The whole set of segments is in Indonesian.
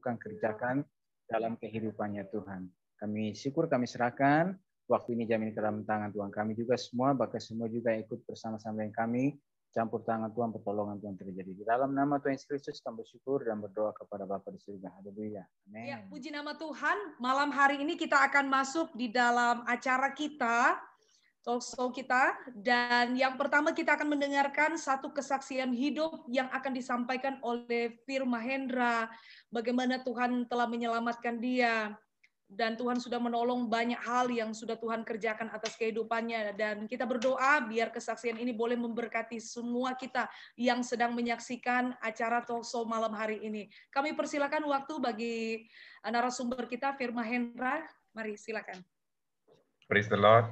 Tuhan kerjakan dalam kehidupannya Tuhan. Kami syukur, kami serahkan waktu ini jamin ke dalam tangan Tuhan. Kami juga semua, bahkan semua juga ikut bersama-sama dengan kami, campur tangan Tuhan, pertolongan Tuhan terjadi. Di dalam nama Tuhan Yesus Kristus kami bersyukur dan berdoa kepada Bapa di surga. Haleluya. Amin. Ya, puji nama Tuhan. Malam hari ini kita akan masuk di dalam acara kita, talkshow kita, dan yang pertama kita akan mendengarkan satu kesaksian hidup yang akan disampaikan oleh Fir Mahendra, bagaimana Tuhan telah menyelamatkan dia. Dan Tuhan sudah menolong banyak hal yang sudah Tuhan kerjakan atas kehidupannya. Dan kita berdoa biar kesaksian ini boleh memberkati semua kita yang sedang menyaksikan acara talkshow malam hari ini. Kami persilakan waktu bagi narasumber kita, Fir Mahendra. Mari silakan. Praise the Lord.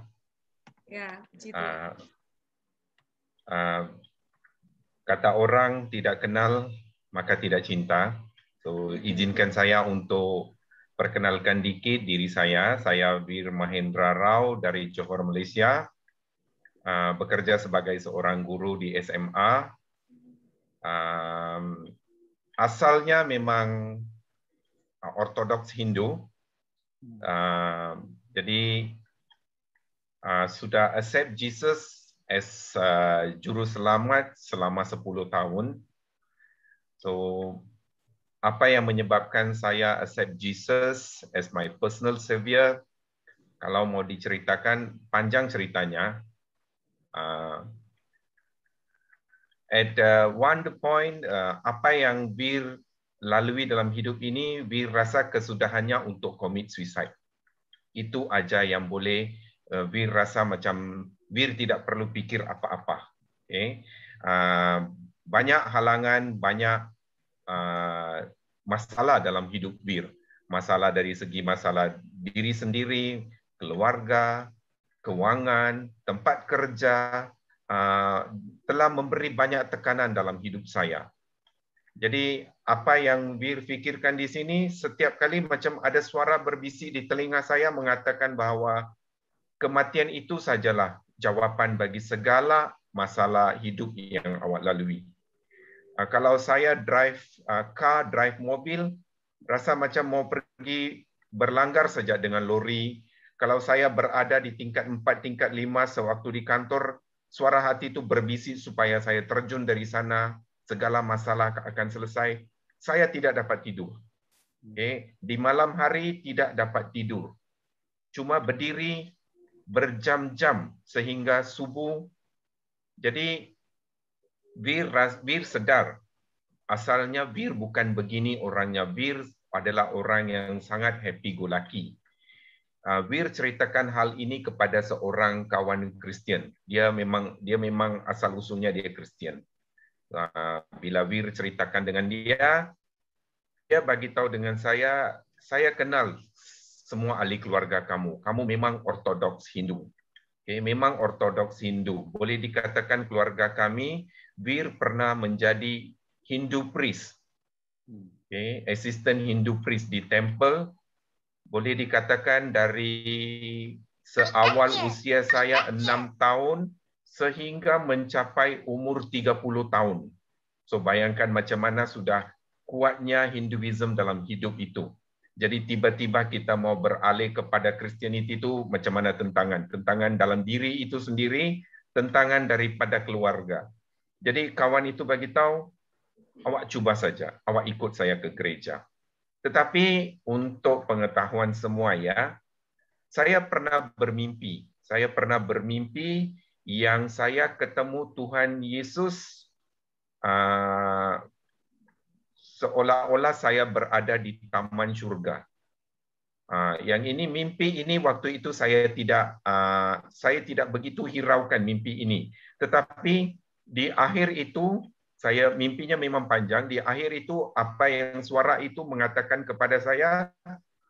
Ya, puji Tuhan. Kata orang tidak kenal maka tidak cinta. So izinkan saya untuk perkenalkan dikit diri saya. Saya Fir Mahendra Rao dari Johor, Malaysia. Bekerja sebagai seorang guru di SMA. Asalnya memang Ortodoks Hindu. Jadi sudah accept Jesus as juru selamat selama 10 tahun. So apa yang menyebabkan saya accept Jesus as my personal savior? Kalau mau diceritakan, panjang ceritanya. At one point, apa yang Bir lalui dalam hidup ini, Bir rasa kesudahannya untuk commit suicide. Itu aja yang boleh Bir rasa macam Bir tidak perlu pikir apa-apa. Okay? Banyak halangan, banyak masalah dalam hidup Bir. Masalah dari segi masalah diri sendiri, keluarga, keuangan, tempat kerja, telah memberi banyak tekanan dalam hidup saya. Jadi apa yang Bir fikirkan di sini, setiap kali macam ada suara berbisik di telinga saya mengatakan bahawa kematian itu sajalah jawapan bagi segala masalah hidup yang awak lalui. Kalau saya drive mobil, rasa macam mau pergi berlanggar saja dengan lori. Kalau saya berada di tingkat 4, tingkat 5 sewaktu di kantor, suara hati itu berbisik supaya saya terjun dari sana, segala masalah akan selesai. Saya tidak dapat tidur. Okay. Di malam hari tidak dapat tidur. Cuma berdiri berjam-jam sehingga subuh. Jadi Bir sedar, asalnya Bir bukan begini orangnya. Bir adalah orang yang sangat happy go lucky. Bir ceritakan hal ini kepada seorang kawan Kristian. Dia memang asal usulnya dia Kristian. Bila Bir ceritakan dengan dia bagi tahu dengan saya kenal semua ahli keluarga kamu. Kamu memang Ortodoks Hindu. Okay, memang Ortodoks Hindu. Boleh dikatakan keluarga kami, Bir pernah menjadi Hindu priest. Okay, assistant Hindu priest di temple. Boleh dikatakan dari seawal usia saya 6 tahun sehingga mencapai umur 30 tahun. So bayangkan macam mana sudah kuatnya Hinduism dalam hidup itu. Jadi tiba-tiba kita mau beralih kepada Christianity itu macam mana tentangan. Tentangan dalam diri itu sendiri, tentangan daripada keluarga. Jadi kawan itu bagi tahu, awak cuba saja, awak ikut saya ke gereja. Tetapi untuk pengetahuan semua ya, saya pernah bermimpi. Saya pernah bermimpi yang saya ketemu Tuhan Yesus seolah-olah saya berada di taman syurga. Yang ini mimpi ini waktu itu saya tidak begitu hiraukan mimpi ini. Tetapi di akhir itu mimpinya memang panjang. Di akhir itu apa yang suara itu mengatakan kepada saya,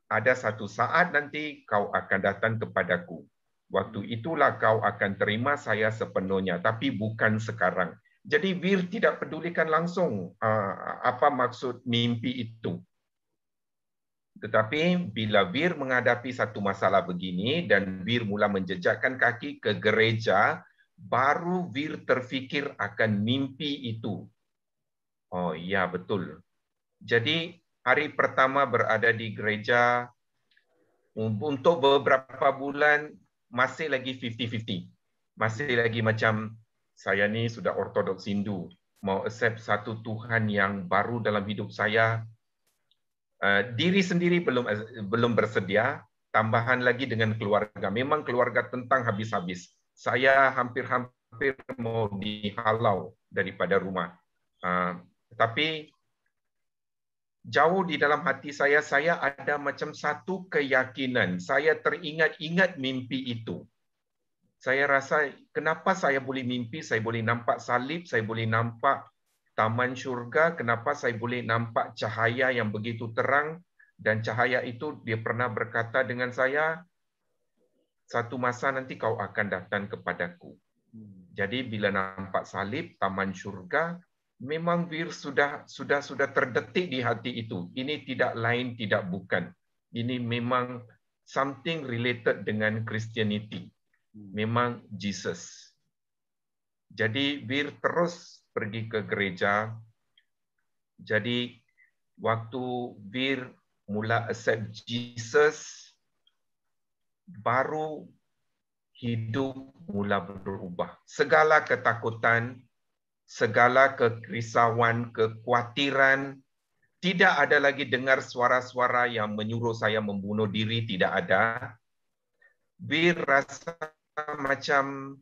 ada satu saat nanti kau akan datang kepadaku. Waktu itulah kau akan terima saya sepenuhnya, tapi bukan sekarang. Jadi Bir tidak pedulikan langsung apa maksud mimpi itu. Tetapi bila Bir menghadapi satu masalah begini dan Bir mula menjejakkan kaki ke gereja, baru Bir terfikir akan mimpi itu. Oh iya betul. Jadi hari pertama berada di gereja, untuk beberapa bulan masih lagi 50-50. Masih lagi macam, saya ni sudah ortodoks Hindu, mau accept satu Tuhan yang baru dalam hidup saya. Diri sendiri belum bersedia, tambahan lagi dengan keluarga. Memang keluarga tentang habis-habis. Saya hampir-hampir mau dihalau daripada rumah. Tapi jauh di dalam hati saya ada macam satu keyakinan. Saya teringat-ingat mimpi itu. Saya rasa, kenapa saya boleh mimpi, saya boleh nampak salib, saya boleh nampak taman syurga, kenapa saya boleh nampak cahaya yang begitu terang, dan cahaya itu dia pernah berkata dengan saya, satu masa nanti kau akan datang kepadaku. Jadi bila nampak salib, taman syurga, memang Wir sudah terdetik di hati itu. Ini tidak lain, tidak bukan. Ini memang something related dengan Christianity. Memang Jesus. Jadi Wir terus pergi ke gereja. Jadi waktu Wir mula accept Jesus, baru hidup mula berubah. Segala ketakutan, segala kerisauan, kekhawatiran, tidak ada lagi dengar suara-suara yang menyuruh saya membunuh diri, tidak ada. Wir rasa macam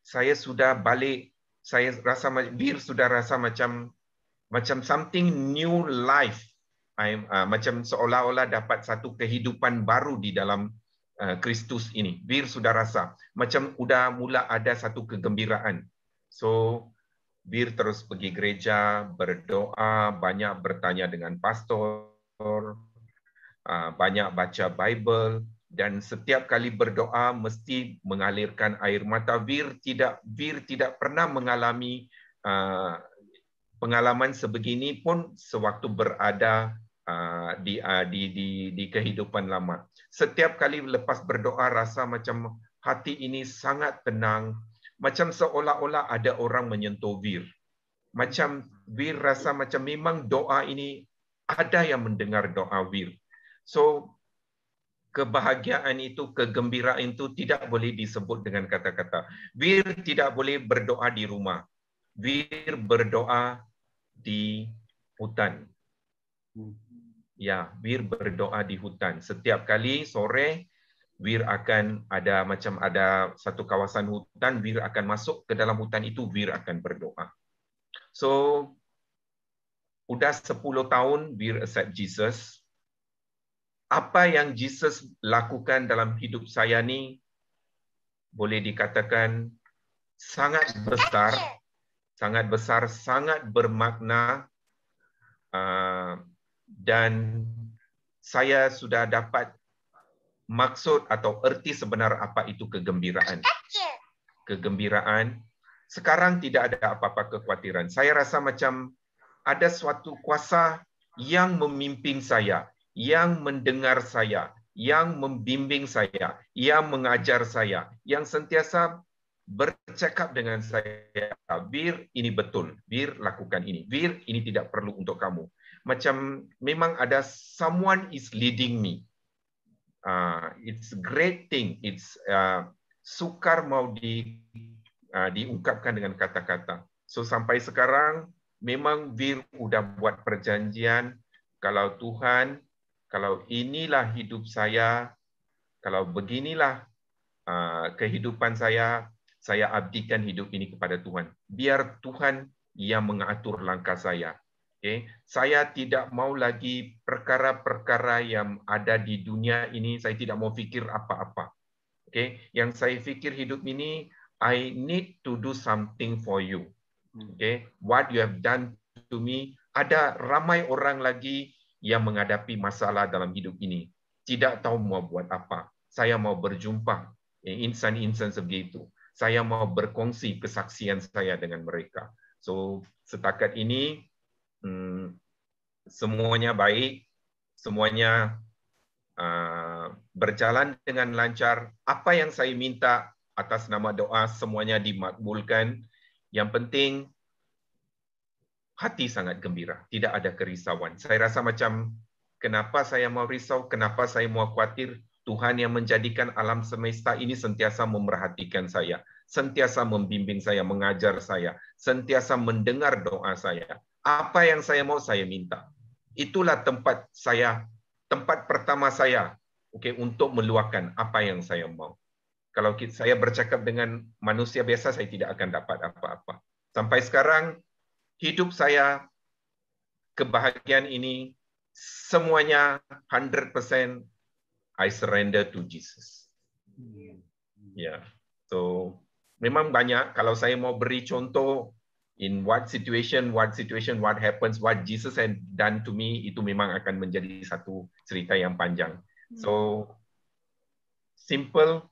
saya sudah balik, Wir sudah rasa macam something new life. Macam seolah-olah dapat satu kehidupan baru di dalam Kristus ini. Wir sudah rasa macam sudah mula ada satu kegembiraan. So Wir terus pergi gereja, berdoa, banyak bertanya dengan pastor, banyak baca Bible, dan setiap kali berdoa mesti mengalirkan air mata. Wir tidak pernah mengalami pengalaman sebegini pun sewaktu berada di kehidupan lama. Setiap kali lepas berdoa rasa macam hati ini sangat tenang, macam seolah-olah ada orang menyentuh Wir. Macam Wir rasa macam memang doa ini ada yang mendengar doa Wir. So kebahagiaan itu, kegembiraan itu tidak boleh disebut dengan kata-kata. Wir tidak boleh berdoa di rumah. Wir berdoa di hutan. Ya, Wir berdoa di hutan. Setiap kali sore, Wir akan ada satu kawasan hutan, Wir akan masuk ke dalam hutan itu, Wir akan berdoa. So, udah 10 tahun Wir accept Jesus. Apa yang Jesus lakukan dalam hidup saya ni boleh dikatakan sangat besar, sangat bermakna, dan saya sudah dapat maksud atau erti sebenar apa itu kegembiraan. Kegembiraan. Sekarang tidak ada apa-apa kekhawatiran. Saya rasa macam ada suatu kuasa yang memimpin saya, yang mendengar saya, yang membimbing saya, yang mengajar saya, yang sentiasa bercakap dengan saya. Wir, ini betul. Wir, lakukan ini. Wir, ini tidak perlu untuk kamu. Macam memang ada someone is leading me. It's a great thing. It's sukar mau diungkapkan dengan kata-kata. So sampai sekarang memang Wir udah buat perjanjian, kalau Tuhan, kalau inilah hidup saya, kalau beginilah kehidupan saya abdikan hidup ini kepada Tuhan. Biar Tuhan yang mengatur langkah saya. Okay? Saya tidak mau lagi perkara-perkara yang ada di dunia ini, saya tidak mau fikir apa-apa. Okay? Yang saya fikir hidup ini, I need to do something for you. Okay? What you have done to me, ada ramai orang lagi yang menghadapi masalah dalam hidup ini. Tidak tahu mau buat apa. Saya mau berjumpa insan-insan sebegitu. Saya mau berkongsi kesaksian saya dengan mereka. So, setakat ini, semuanya baik, semuanya berjalan dengan lancar. Apa yang saya minta atas nama doa, semuanya dimakbulkan. Yang penting, hati sangat gembira, tidak ada kerisauan. Saya rasa macam, kenapa saya mau risau, kenapa saya mau khawatir? Tuhan yang menjadikan alam semesta ini sentiasa memerhatikan saya, sentiasa membimbing saya, mengajar saya, sentiasa mendengar doa saya. Apa yang saya mau, saya minta. Itulah tempat pertama saya, untuk meluahkan apa yang saya mau. Kalau saya bercakap dengan manusia biasa, saya tidak akan dapat apa-apa. Sampai sekarang, hidup saya, kebahagiaan ini, semuanya 100% I surrender to Jesus. Ya, so memang banyak. Kalau saya mau beri contoh, in what situation, what happens, what Jesus had done to me, itu memang akan menjadi satu cerita yang panjang. So simple,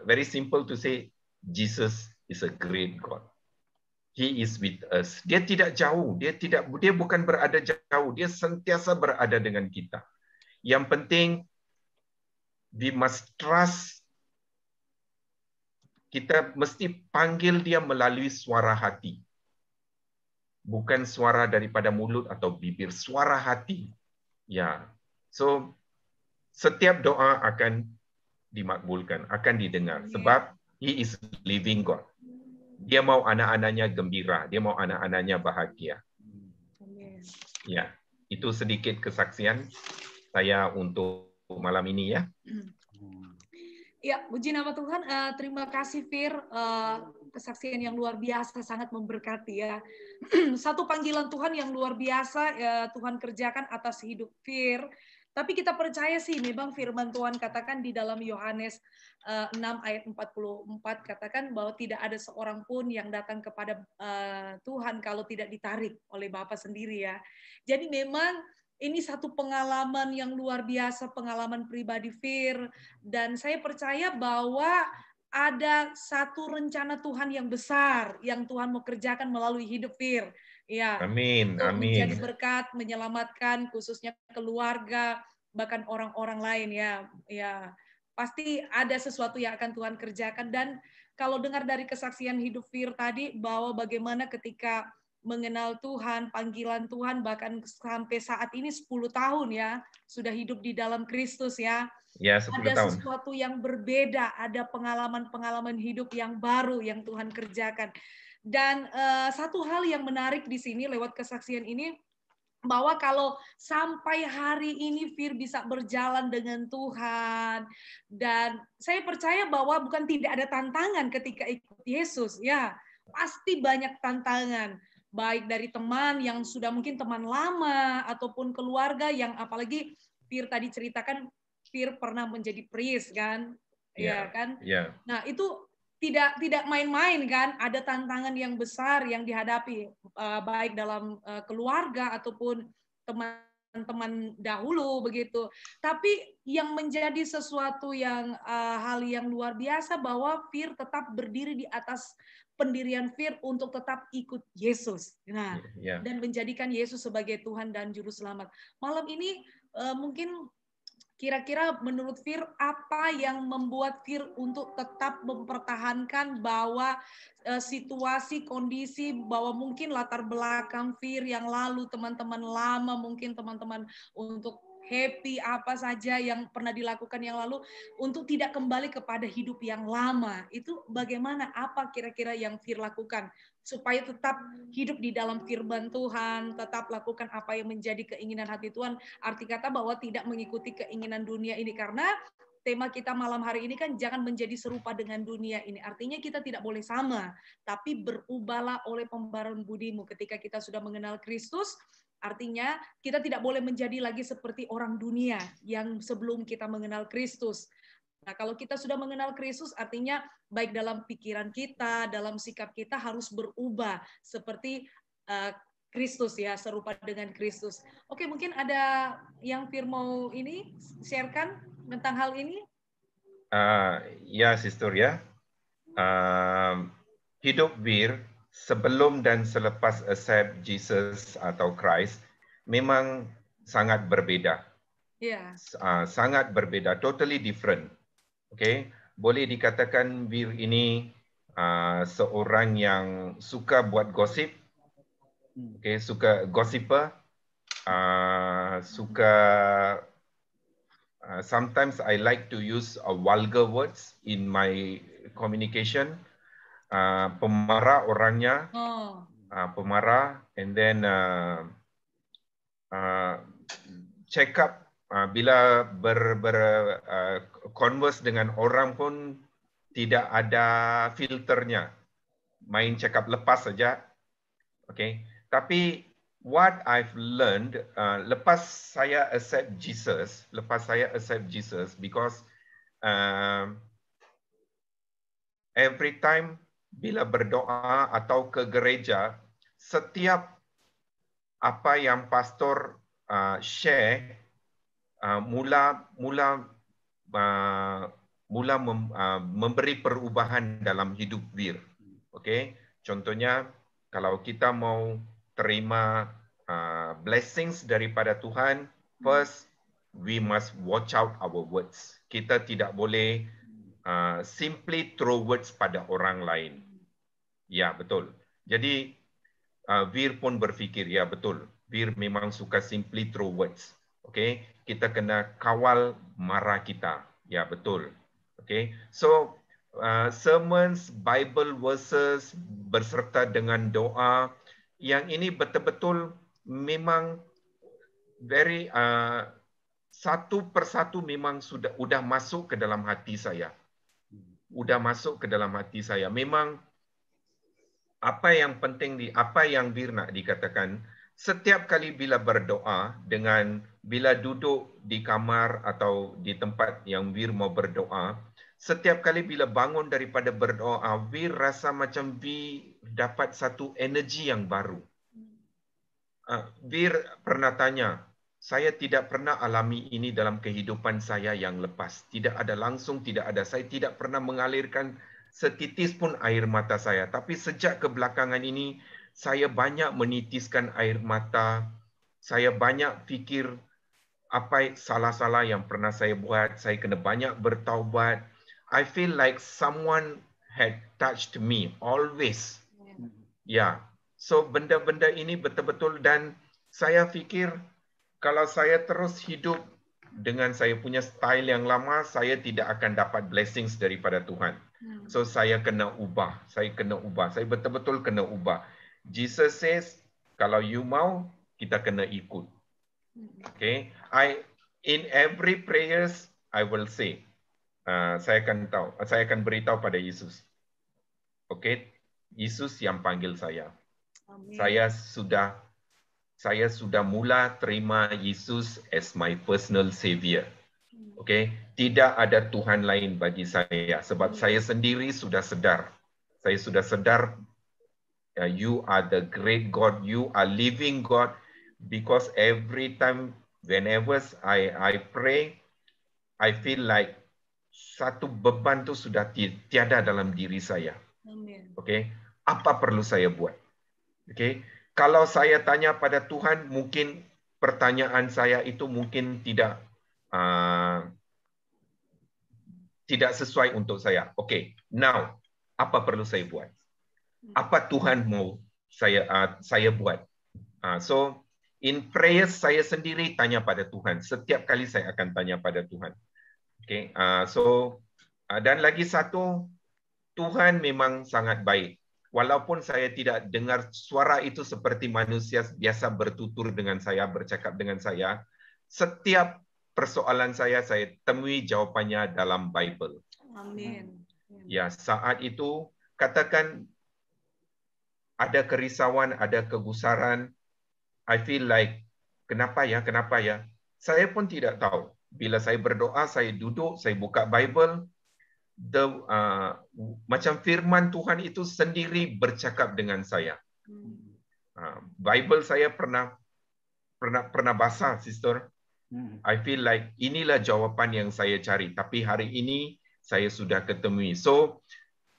very simple to say, Jesus is a great God. He is with us. Dia tidak jauh, dia bukan berada jauh, dia sentiasa berada dengan kita. Yang penting, we must trust. Kita mesti panggil dia melalui suara hati. Bukan suara daripada mulut atau bibir, suara hati. Ya. So, setiap doa akan dimakbulkan, akan didengar. Sebab he is living God. Dia mau anak-anaknya gembira, dia mau anak-anaknya bahagia. Ya, itu sedikit kesaksian saya untuk malam ini ya. Ya, puji nama Tuhan. Terima kasih Fir, kesaksian yang luar biasa, sangat memberkati ya. Satu panggilan Tuhan yang luar biasa Tuhan kerjakan atas hidup Fir. Tapi kita percaya sih memang firman Tuhan katakan di dalam Yohanes 6 ayat 44 katakan bahwa tidak ada seorang pun yang datang kepada Tuhan kalau tidak ditarik oleh Bapa sendiri ya. Jadi memang ini satu pengalaman yang luar biasa, pengalaman pribadi Fir, dan saya percaya bahwa ada satu rencana Tuhan yang besar yang Tuhan mau kerjakan melalui hidup Fir. Ya, amin, amin. Menjadi berkat, menyelamatkan khususnya keluarga, bahkan orang-orang lain ya. Ya, pasti ada sesuatu yang akan Tuhan kerjakan. Dan kalau dengar dari kesaksian hidup Fir tadi bahwa bagaimana ketika mengenal Tuhan, panggilan Tuhan, bahkan sampai saat ini 10 tahun ya, sudah hidup di dalam Kristus ya. Ya, 10 ada tahun. Sesuatu yang berbeda, ada pengalaman-pengalaman hidup yang baru yang Tuhan kerjakan. Dan satu hal yang menarik di sini lewat kesaksian ini, bahwa kalau sampai hari ini Fir bisa berjalan dengan Tuhan, dan saya percaya bahwa bukan tidak ada tantangan ketika ikut Yesus ya, pasti banyak tantangan. Baik dari teman yang sudah mungkin teman lama ataupun keluarga yang apalagi Fir tadi ceritakan Fir pernah menjadi priest kan, ya kan. Yeah. Nah itu tidak main-main kan, ada tantangan yang besar yang dihadapi baik dalam keluarga ataupun teman-teman dahulu begitu. Tapi yang menjadi sesuatu yang hal yang luar biasa bahwa Fir tetap berdiri di atas pendirian Fir untuk tetap ikut Yesus. Nah, dan menjadikan Yesus sebagai Tuhan dan Juru Selamat. Malam ini mungkin kira-kira menurut Fir apa yang membuat Fir untuk tetap mempertahankan bahwa situasi, kondisi, bahwa mungkin latar belakang Fir yang lalu, teman-teman lama, mungkin teman-teman untuk happy apa saja yang pernah dilakukan yang lalu, untuk tidak kembali kepada hidup yang lama. Itu bagaimana, apa kira-kira yang Fir lakukan supaya tetap hidup di dalam firman Tuhan, tetap lakukan apa yang menjadi keinginan hati Tuhan. Arti kata bahwa tidak mengikuti keinginan dunia ini, karena tema kita malam hari ini kan jangan menjadi serupa dengan dunia ini. Artinya kita tidak boleh sama, tapi berubahlah oleh pembaruan budimu. Ketika kita sudah mengenal Kristus, artinya kita tidak boleh menjadi lagi seperti orang dunia yang sebelum kita mengenal Kristus. Nah, kalau kita sudah mengenal Kristus, artinya baik dalam pikiran kita, dalam sikap kita harus berubah seperti Kristus ya, serupa dengan Kristus. Oke, mungkin ada yang Fir mau ini sharekan tentang hal ini? Ya, Sister ya. Hidup Fir sebelum dan selepas accept Jesus atau Christ memang sangat berbeda. Yeah. Sangat berbeda, totally different. Okay, boleh dikatakan Fir ini seorang yang suka buat gosip, Okay, suka gossiper, suka sometimes I like to use vulgar words in my communication. Pemarah orangnya, pemarah, and then check up bila converse dengan orang pun tidak ada filternya, main check up lepas saja. Okay, tapi what I've learned lepas saya accept Jesus, because every time bila berdoa atau ke gereja, setiap apa yang pastor share memberi perubahan dalam hidup Wir. Okay, contohnya kalau kita mau terima blessings daripada Tuhan, first we must watch out our words. Kita tidak boleh simply throw words pada orang lain. Ya, betul. Jadi Wir pun berfikir, ya betul. Wir memang suka simply throw words. Okay, kita kena kawal marah kita. Ya, betul. Okay, so sermons, Bible verses berserta dengan doa, yang ini betul-betul memang very satu persatu memang sudah masuk ke dalam hati saya. Memang apa yang penting apa yang Bir nak dikatakan, setiap kali bila berdoa, bila duduk di kamar atau di tempat yang Wir mau berdoa, setiap kali bila bangun daripada berdoa, Wir rasa macam Wir dapat satu energi yang baru. Wir pernah tanya, saya tidak pernah alami ini dalam kehidupan saya yang lepas. Tidak ada langsung, saya tidak pernah mengalirkan setitis pun air mata saya. Tapi sejak kebelakangan ini, saya banyak menitiskan air mata. Saya banyak fikir apa salah-salah yang pernah saya buat. Saya kena banyak bertaubat. I feel like someone had touched me always. Ya, so benda-benda ini betul-betul, dan saya fikir kalau saya terus hidup dengan saya punya style yang lama, saya tidak akan dapat blessings daripada Tuhan. So saya kena ubah, saya betul-betul kena ubah. Jesus says, kalau you mau, kita kena ikut. Okay, in every prayers I will say, saya akan beritahu pada Yesus. Okay, Yesus yang panggil saya. Amen. Saya sudah mula terima Yesus as my personal savior. Okay, tidak ada Tuhan lain bagi saya, sebab saya sendiri sudah sedar. Saya sudah sedar, you are the great God, you are living God, because every time, whenever I pray, I feel like satu beban tu sudah tiada dalam diri saya. Okay, apa perlu saya buat? Okay, kalau saya tanya pada Tuhan, mungkin pertanyaan saya itu mungkin tidak sesuai untuk saya. Okay, now apa perlu saya buat? Apa Tuhan mau saya buat? So in prayers saya sendiri tanya pada Tuhan. Setiap kali saya akan tanya pada Tuhan. Okay, dan lagi satu, Tuhan memang sangat baik. Walaupun saya tidak dengar suara itu seperti manusia biasa bertutur dengan saya, bercakap dengan saya, setiap persoalan saya temui jawapannya dalam Bible. Amin. Ya, saat itu katakan ada kerisauan, ada kegusaran, I feel like kenapa ya? Saya pun tidak tahu. Bila saya berdoa, saya duduk, saya buka Bible, macam firman Tuhan itu sendiri bercakap dengan saya. Bible saya pernah baca, sister. I feel like inilah jawapan yang saya cari. Tapi hari ini saya sudah ketemu. So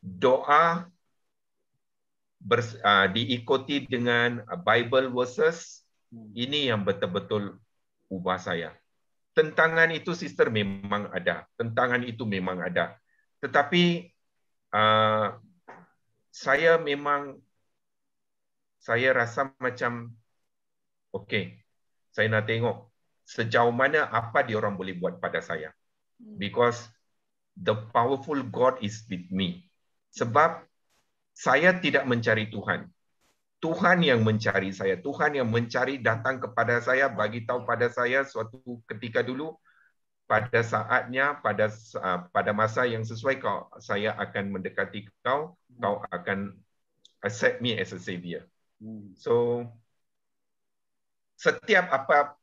doa diikuti dengan Bible verses, ini yang betul-betul ubah saya. Tentangan itu, sister, memang ada. Tetapi saya saya rasa macam, okey, saya nak tengok sejauh mana apa diorang boleh buat pada saya. Because the powerful God is with me. Sebab saya tidak mencari Tuhan. Tuhan yang mencari saya. Tuhan yang mencari datang kepada saya, bagi tahu pada saya suatu ketika dulu, pada saatnya, pada masa yang sesuai, saya akan mendekati kau akan accept me as a savior. So, setiap apa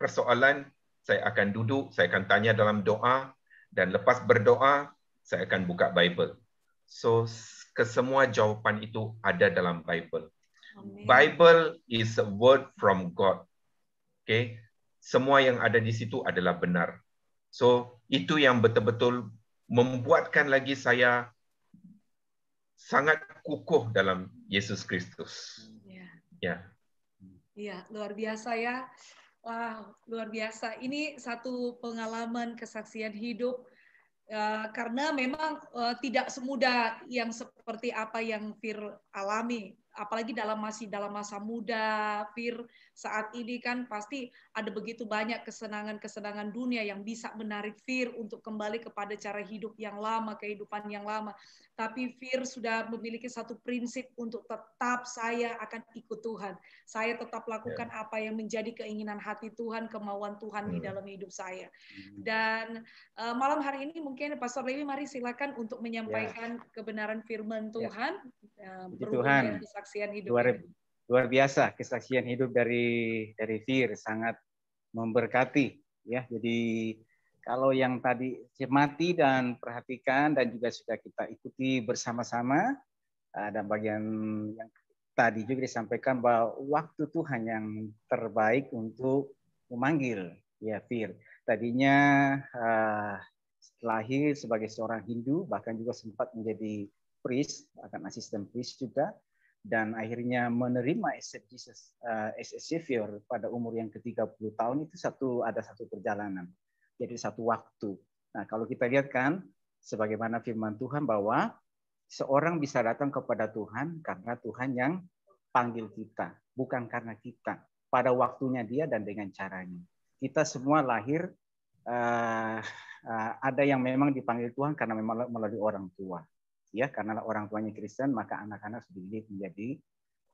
persoalan, saya akan duduk, saya akan tanya dalam doa, dan lepas berdoa, saya akan buka Bible. So, kesemua jawapan itu ada dalam Bible. Amen. Bible is a word from God. Okay? Semua yang ada di situ adalah benar. So, itu yang betul-betul membuatkan lagi saya sangat kukuh dalam Yesus Kristus. Ya. Iya, luar biasa ya. Wah, luar biasa. Ini satu pengalaman kesaksian hidup. Karena memang tidak semudah yang seperti apa yang Fir alami, apalagi masih dalam masa muda. Fir saat ini kan pasti ada begitu banyak kesenangan-kesenangan dunia yang bisa menarik Fir untuk kembali kepada cara hidup yang lama, kehidupan yang lama. Tapi Fir sudah memiliki satu prinsip untuk tetap saya akan ikut Tuhan. Saya tetap lakukan apa yang menjadi keinginan hati Tuhan, kemauan Tuhan di dalam hidup saya. Dan malam hari ini mungkin Pastor Lewi, mari silakan untuk menyampaikan kebenaran firman Tuhan. Tuhan, kesaksian hidup luar biasa kesaksian hidup dari Fir, sangat memberkati ya. Jadi kalau yang tadi cermati dan perhatikan dan juga sudah kita ikuti bersama-sama, dan bagian yang tadi juga disampaikan bahwa waktu Tuhan yang terbaik untuk memanggil ya Fir. Tadinya lahir sebagai seorang Hindu, bahkan juga sempat menjadi priest, bahkan asisten priest juga, dan akhirnya menerima Jesus as a Savior pada umur yang ke-30 tahun itu ada satu perjalanan. Jadi satu waktu. Nah, kalau kita lihat kan sebagaimana firman Tuhan bahwa seorang bisa datang kepada Tuhan karena Tuhan yang panggil kita, bukan karena kita. Pada waktunya Dia dan dengan caranya. Kita semua lahir ada yang memang dipanggil Tuhan karena memang melalui orang tua. Ya, karena orang tuanya Kristen, maka anak-anak sudah dididik menjadi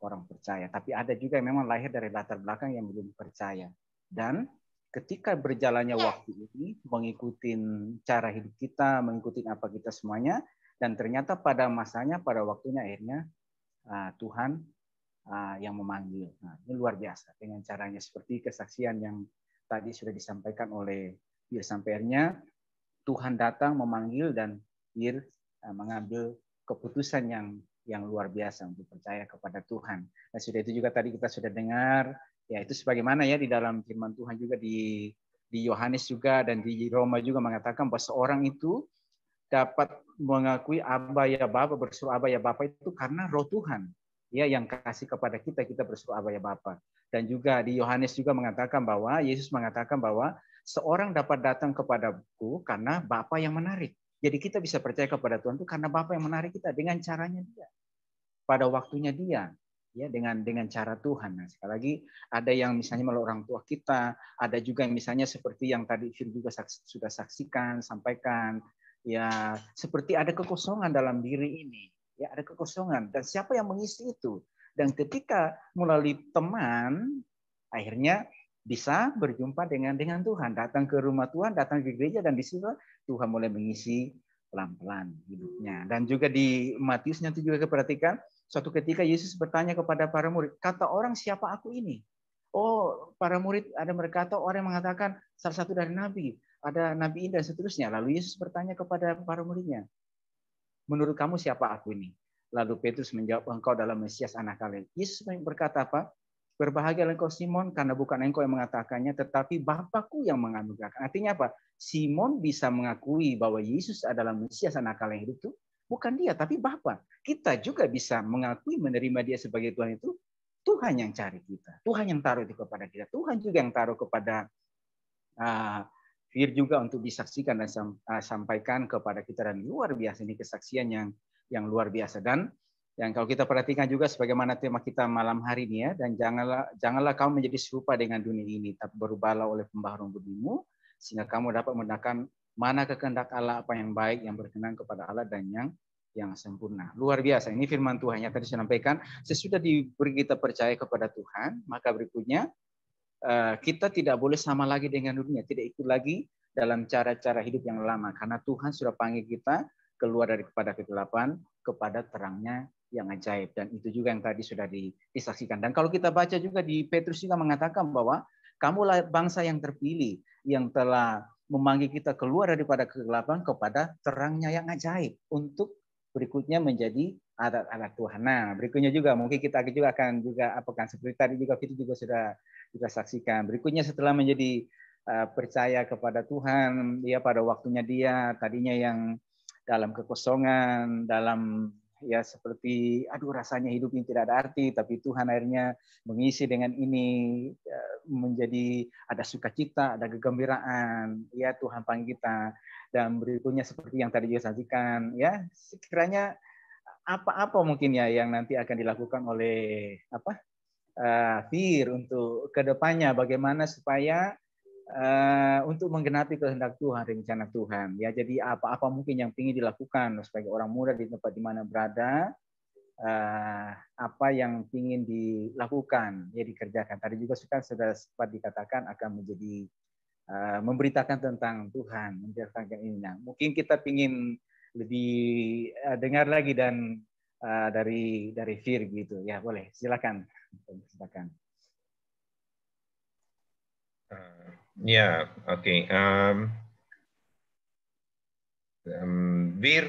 orang percaya. Tapi ada juga yang memang lahir dari latar belakang yang belum percaya. Dan ketika berjalannya waktu ini, mengikuti cara hidup kita, mengikuti apa kita semuanya, dan ternyata pada masanya, pada waktunya akhirnya Tuhan yang memanggil. Nah, ini luar biasa dengan caranya seperti kesaksian yang tadi sudah disampaikan oleh Fir sampai akhirnya Tuhan datang memanggil dan Fir mengambil keputusan yang luar biasa untuk percaya kepada Tuhan. Dan sudah itu juga tadi kita sudah dengar. Ya, itu sebagaimana ya di dalam firman Tuhan juga di Yohanes juga dan di Roma juga mengatakan bahwa seorang itu dapat mengakui Aba ya Bapa, berseru Aba ya Bapa itu karena Roh Tuhan ya yang kasih kepada kita berseru Aba ya Bapa. Dan juga di Yohanes juga mengatakan bahwa Yesus mengatakan bahwa seorang dapat datang kepadaku karena Bapa yang menarik. Jadi kita bisa percaya kepada Tuhan itu karena Bapa yang menarik kita dengan caranya Dia. Pada waktunya Dia. Ya, dengan cara Tuhan. Nah, sekali lagi ada yang misalnya melalui orang tua kita, ada juga yang misalnya seperti yang tadi Fir juga sudah saksikan, sampaikan, ya seperti ada kekosongan dalam diri ini, ya ada kekosongan dan siapa yang mengisi itu? Dan ketika melalui teman, akhirnya bisa berjumpa dengan Tuhan, datang ke rumah Tuhan, datang ke gereja dan di situ Tuhan mulai mengisi pelan-pelan hidupnya. Dan juga di Matius nanti juga perhatikan. Suatu ketika Yesus bertanya kepada para murid, kata orang siapa aku ini? Oh, para murid ada berkata orang yang mengatakan salah satu dari nabi, ada nabi ini dan seterusnya. Lalu Yesus bertanya kepada para muridnya, menurut kamu siapa aku ini? Lalu Petrus menjawab, engkau adalah Mesias anak Allah. Yesus berkata apa? Berbahagialah engkau Simon karena bukan engkau yang mengatakannya, tetapi Bapakku yang menganugerahkan. Artinya apa? Simon bisa mengakui bahwa Yesus adalah Mesias anak Allah yang hidup itu. Bukan dia, tapi Bapa. Kita juga bisa mengakui menerima dia sebagai Tuhan itu. Tuhan yang cari kita. Tuhan yang taruh itu kepada kita. Tuhan juga yang taruh kepada Fir juga untuk disaksikan dan sampaikan kepada kita. Dan luar biasa ini kesaksian yang luar biasa. Dan Dan kalau kita perhatikan juga sebagaimana tema kita malam hari ini ya, dan janganlah kamu menjadi serupa dengan dunia ini, tapi berubahlah oleh pembaharuan budimu, sehingga kamu dapat mengenalkan mana kehendak Allah, apa yang baik, yang berkenan kepada Allah, dan yang sempurna. Luar biasa. Ini firman Tuhan yang tadi saya sampaikan. Sesudah diberi kita percaya kepada Tuhan, maka berikutnya kita tidak boleh sama lagi dengan dunia, tidak ikut lagi dalam cara-cara hidup yang lama, karena Tuhan sudah panggil kita keluar daripada kegelapan kepada terangnya yang ajaib. Dan itu juga yang tadi sudah disaksikan. Dan kalau kita baca juga di Petrus juga mengatakan bahwa kamulah bangsa yang terpilih, yang telah memanggil kita keluar daripada kegelapan kepada terangnya yang ajaib, untuk berikutnya menjadi anak-anak Tuhan. Nah, berikutnya juga mungkin kita juga akan juga apakan seperti tadi juga kita juga sudah kita saksikan. Berikutnya setelah menjadi percaya kepada Tuhan, dia pada waktunya dia tadinya yang dalam kekosongan, dalam ya seperti rasanya hidup ini tidak ada arti, tapi Tuhan akhirnya mengisi dengan ini, menjadi ada sukacita, ada kegembiraan, ya Tuhan panggil kita. Dan berikutnya seperti yang tadi dia saksikan, ya sekiranya apa mungkin ya yang nanti akan dilakukan oleh Fir untuk kedepannya, bagaimana supaya untuk menggenapi kehendak Tuhan, rencana Tuhan. Ya, jadi apa mungkin yang ingin dilakukan sebagai orang muda di tempat di mana berada, apa yang ingin dilakukan, ya dikerjakan. Tadi juga sudah sempat dikatakan akan menjadi memberitakan tentang Tuhan, menjelaskan ini. Nah, mungkin kita ingin lebih dengar lagi dan dari Fir gitu. Ya, boleh. Silakan. Ya, oke. Bir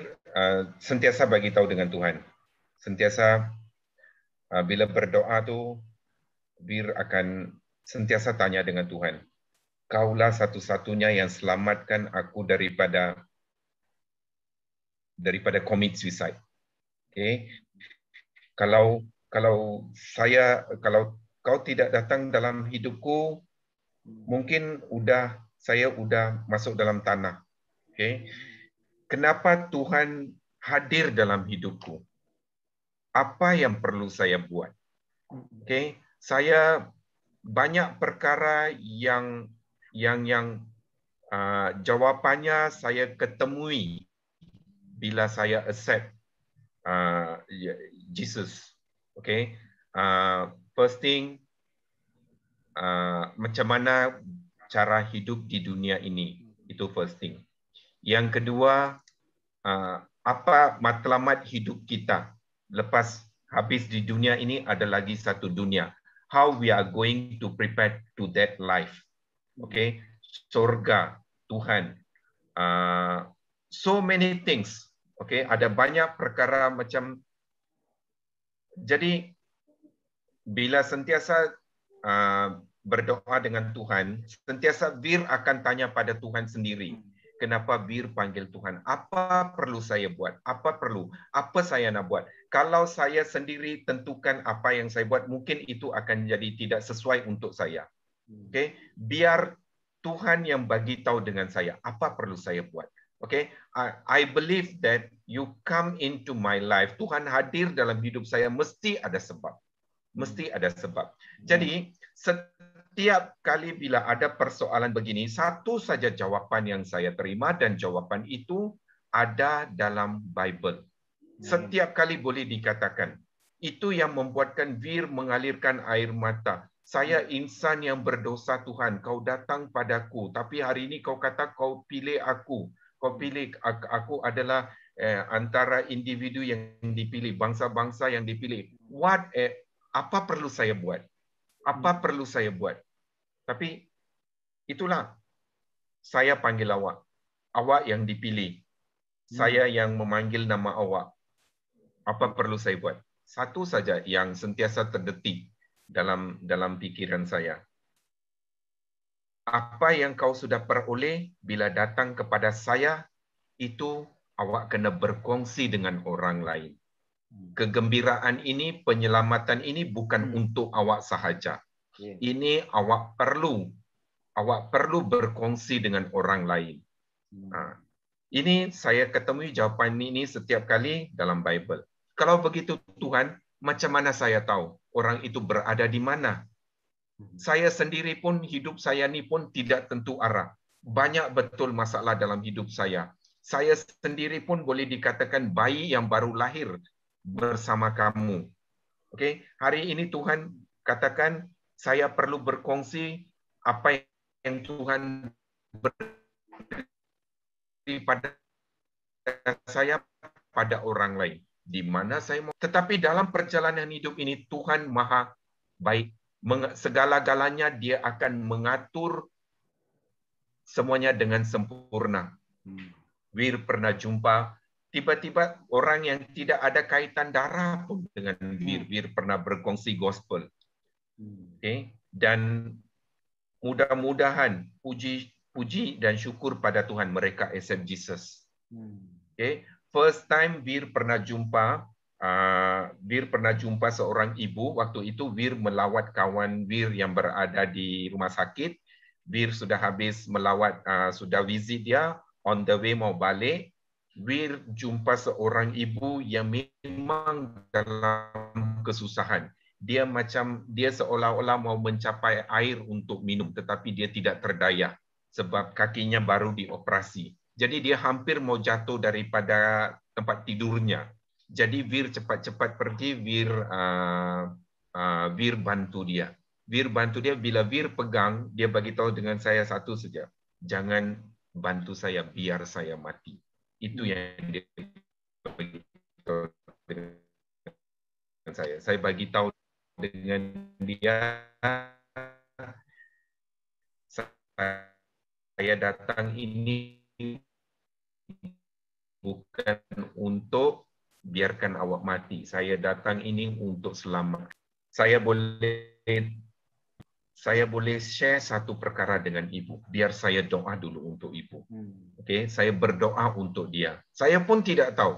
sentiasa bagi tahu dengan Tuhan. Sentiasa bila berdoa tu, Bir akan sentiasa tanya dengan Tuhan. Kaulah satu-satunya yang selamatkan aku daripada commit suicide. Okay. Kalau kau tidak datang dalam hidupku, mungkin saya udah masuk dalam tanah. Okay. Kenapa Tuhan hadir dalam hidupku? Apa yang perlu saya buat? Okay. Saya banyak perkara yang jawapannya saya ketemui bila saya accept Jesus. Okay. First thing, macam mana cara hidup di dunia ini, itu first thing. Yang kedua, apa matlamat hidup kita lepas habis di dunia ini, ada lagi satu dunia. How we are going to prepare to that life. Okay, surga Tuhan. So many things. Okay, ada banyak perkara macam. Jadi bila sentiasa berdoa dengan Tuhan, sentiasa Bir akan tanya pada Tuhan sendiri, kenapa Bir panggil Tuhan? Apa perlu saya buat? Apa saya nak buat? Kalau saya sendiri tentukan apa yang saya buat, mungkin itu akan jadi tidak sesuai untuk saya. Okay? Biar Tuhan yang bagi tahu dengan saya, apa perlu saya buat. Okay? I believe that you come into my life. Tuhan hadir dalam hidup saya, mesti ada sebab. Mesti ada sebab. Jadi, setiap kali bila ada persoalan begini, satu saja jawapan yang saya terima, dan jawapan itu ada dalam Bible. Setiap kali boleh dikatakan. Itu yang membuatkan Bir mengalirkan air mata. Saya insan yang berdosa Tuhan, kau datang padaku, tapi hari ini kau kata kau pilih aku. Kau pilih aku adalah antara individu yang dipilih, bangsa-bangsa yang dipilih. Apa perlu saya buat? Apa perlu saya buat? Tapi itulah, saya panggil awak. Awak yang dipilih. Saya yang memanggil nama awak. Apa perlu saya buat? Satu saja yang sentiasa terdetik dalam pikiran saya. Apa yang kau sudah peroleh bila datang kepada saya, itu awak kena berkongsi dengan orang lain. Kegembiraan ini, penyelamatan ini bukan untuk awak sahaja. Ini awak perlu berkongsi dengan orang lain. Ini saya ketemui jawapan ini setiap kali dalam Bible. Kalau begitu Tuhan, macam mana saya tahu orang itu berada di mana? Saya sendiri pun, hidup saya ni pun tidak tentu arah. Banyak betul masalah dalam hidup saya. Saya sendiri pun boleh dikatakan bayi yang baru lahir bersama kamu. Okey, hari ini Tuhan katakan saya perlu berkongsi apa yang Tuhan beri pada saya pada orang lain. Di mana saya mau. Tetapi dalam perjalanan hidup ini Tuhan Maha baik. Segala-galanya Dia akan mengatur semuanya dengan sempurna. Wir pernah jumpa tiba-tiba orang yang tidak ada kaitan darah pun dengan Wir. Wir pernah berkongsi gospel. Okay? Dan mudah-mudahan puji dan syukur pada Tuhan mereka accept Jesus. Okay? First time Wir pernah jumpa seorang ibu. Waktu itu Wir melawat kawan Wir yang berada di rumah sakit. Wir sudah habis melawat, sudah visit dia, on the way mau balik. Wir jumpa seorang ibu yang memang dalam kesusahan. Dia seolah-olah mau mencapai air untuk minum, tetapi dia tidak terdaya sebab kakinya baru dioperasi. Jadi dia hampir mau jatuh daripada tempat tidurnya. Jadi Wir cepat-cepat pergi, Wir bantu dia. Wir bantu dia, bila Wir pegang, dia bagi tahu dengan saya satu saja. Jangan bantu saya, biar saya mati. Itu yang dia bagi tahu dengan saya. Saya bagi tahu dengan dia, saya datang ini bukan untuk biarkan awak mati. Saya datang ini untuk selamat. Saya boleh share satu perkara dengan ibu. Biar saya doa dulu untuk ibu. Okay? Saya berdoa untuk dia. Saya pun tidak tahu.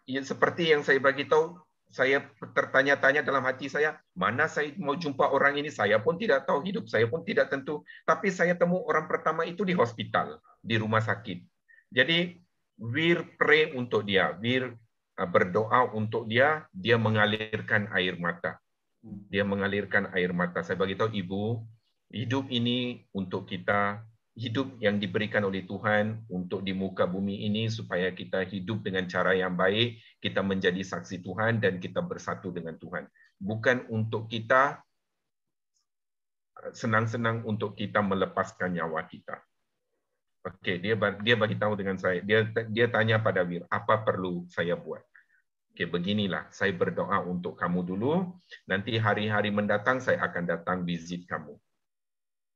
Seperti yang saya bagi tahu, saya tertanya-tanya dalam hati saya, mana saya mau jumpa orang ini, saya pun tidak tahu, hidup saya pun tidak tentu. Tapi saya temu orang pertama itu di hospital, di rumah sakit. Jadi, Wir pray untuk dia, Wir berdoa untuk dia, dia mengalirkan air mata. Dia mengalirkan air mata. Saya bagi tahu ibu, hidup ini untuk kita, hidup yang diberikan oleh Tuhan untuk di muka bumi ini supaya kita hidup dengan cara yang baik, kita menjadi saksi Tuhan dan kita bersatu dengan Tuhan. Bukan untuk kita senang-senang untuk kita melepaskan nyawa kita. Okey, dia bagi tahu dengan saya. Dia tanya pada Wir, apa perlu saya buat? Okey, beginilah. Saya berdoa untuk kamu dulu. Nanti hari-hari mendatang saya akan datang visit kamu.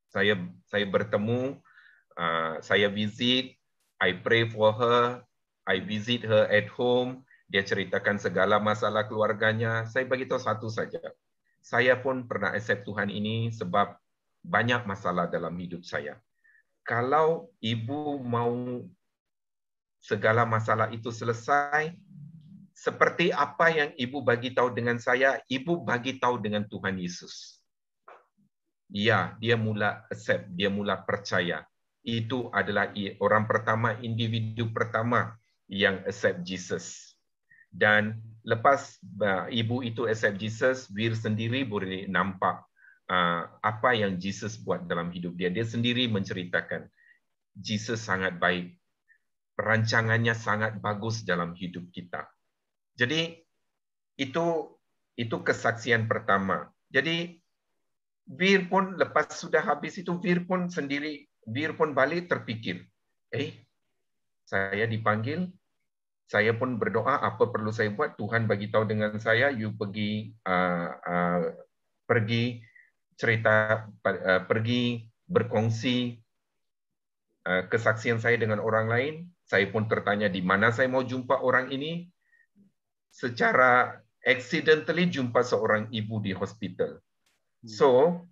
Saya bertemu, saya visit, I pray for her, I visit her at home. Dia ceritakan segala masalah keluarganya. Saya bagi tahu satu saja. Saya pun pernah accept Tuhan ini sebab banyak masalah dalam hidup saya. Kalau ibu mau segala masalah itu selesai, seperti apa yang ibu bagi tahu dengan saya, ibu bagi tahu dengan Tuhan Yesus. Ya, dia mula accept, dia mula percaya. Itu adalah orang pertama, individu pertama yang accept Jesus. Dan lepas ibu itu accept Jesus, Wir sendiri boleh nampak apa yang Jesus buat dalam hidup dia. Dia sendiri menceritakan, Jesus sangat baik. Perancangannya sangat bagus dalam hidup kita. Jadi, itu kesaksian pertama. Jadi, Wir pun lepas sudah habis itu, Wir pun balik terfikir, saya dipanggil, saya pun berdoa, apa perlu saya buat? Tuhan bagi tahu dengan saya, you pergi berkongsi kesaksian saya dengan orang lain. Saya pun tertanya di mana saya mau jumpa orang ini. Secara accidentally jumpa seorang ibu di hospital. So,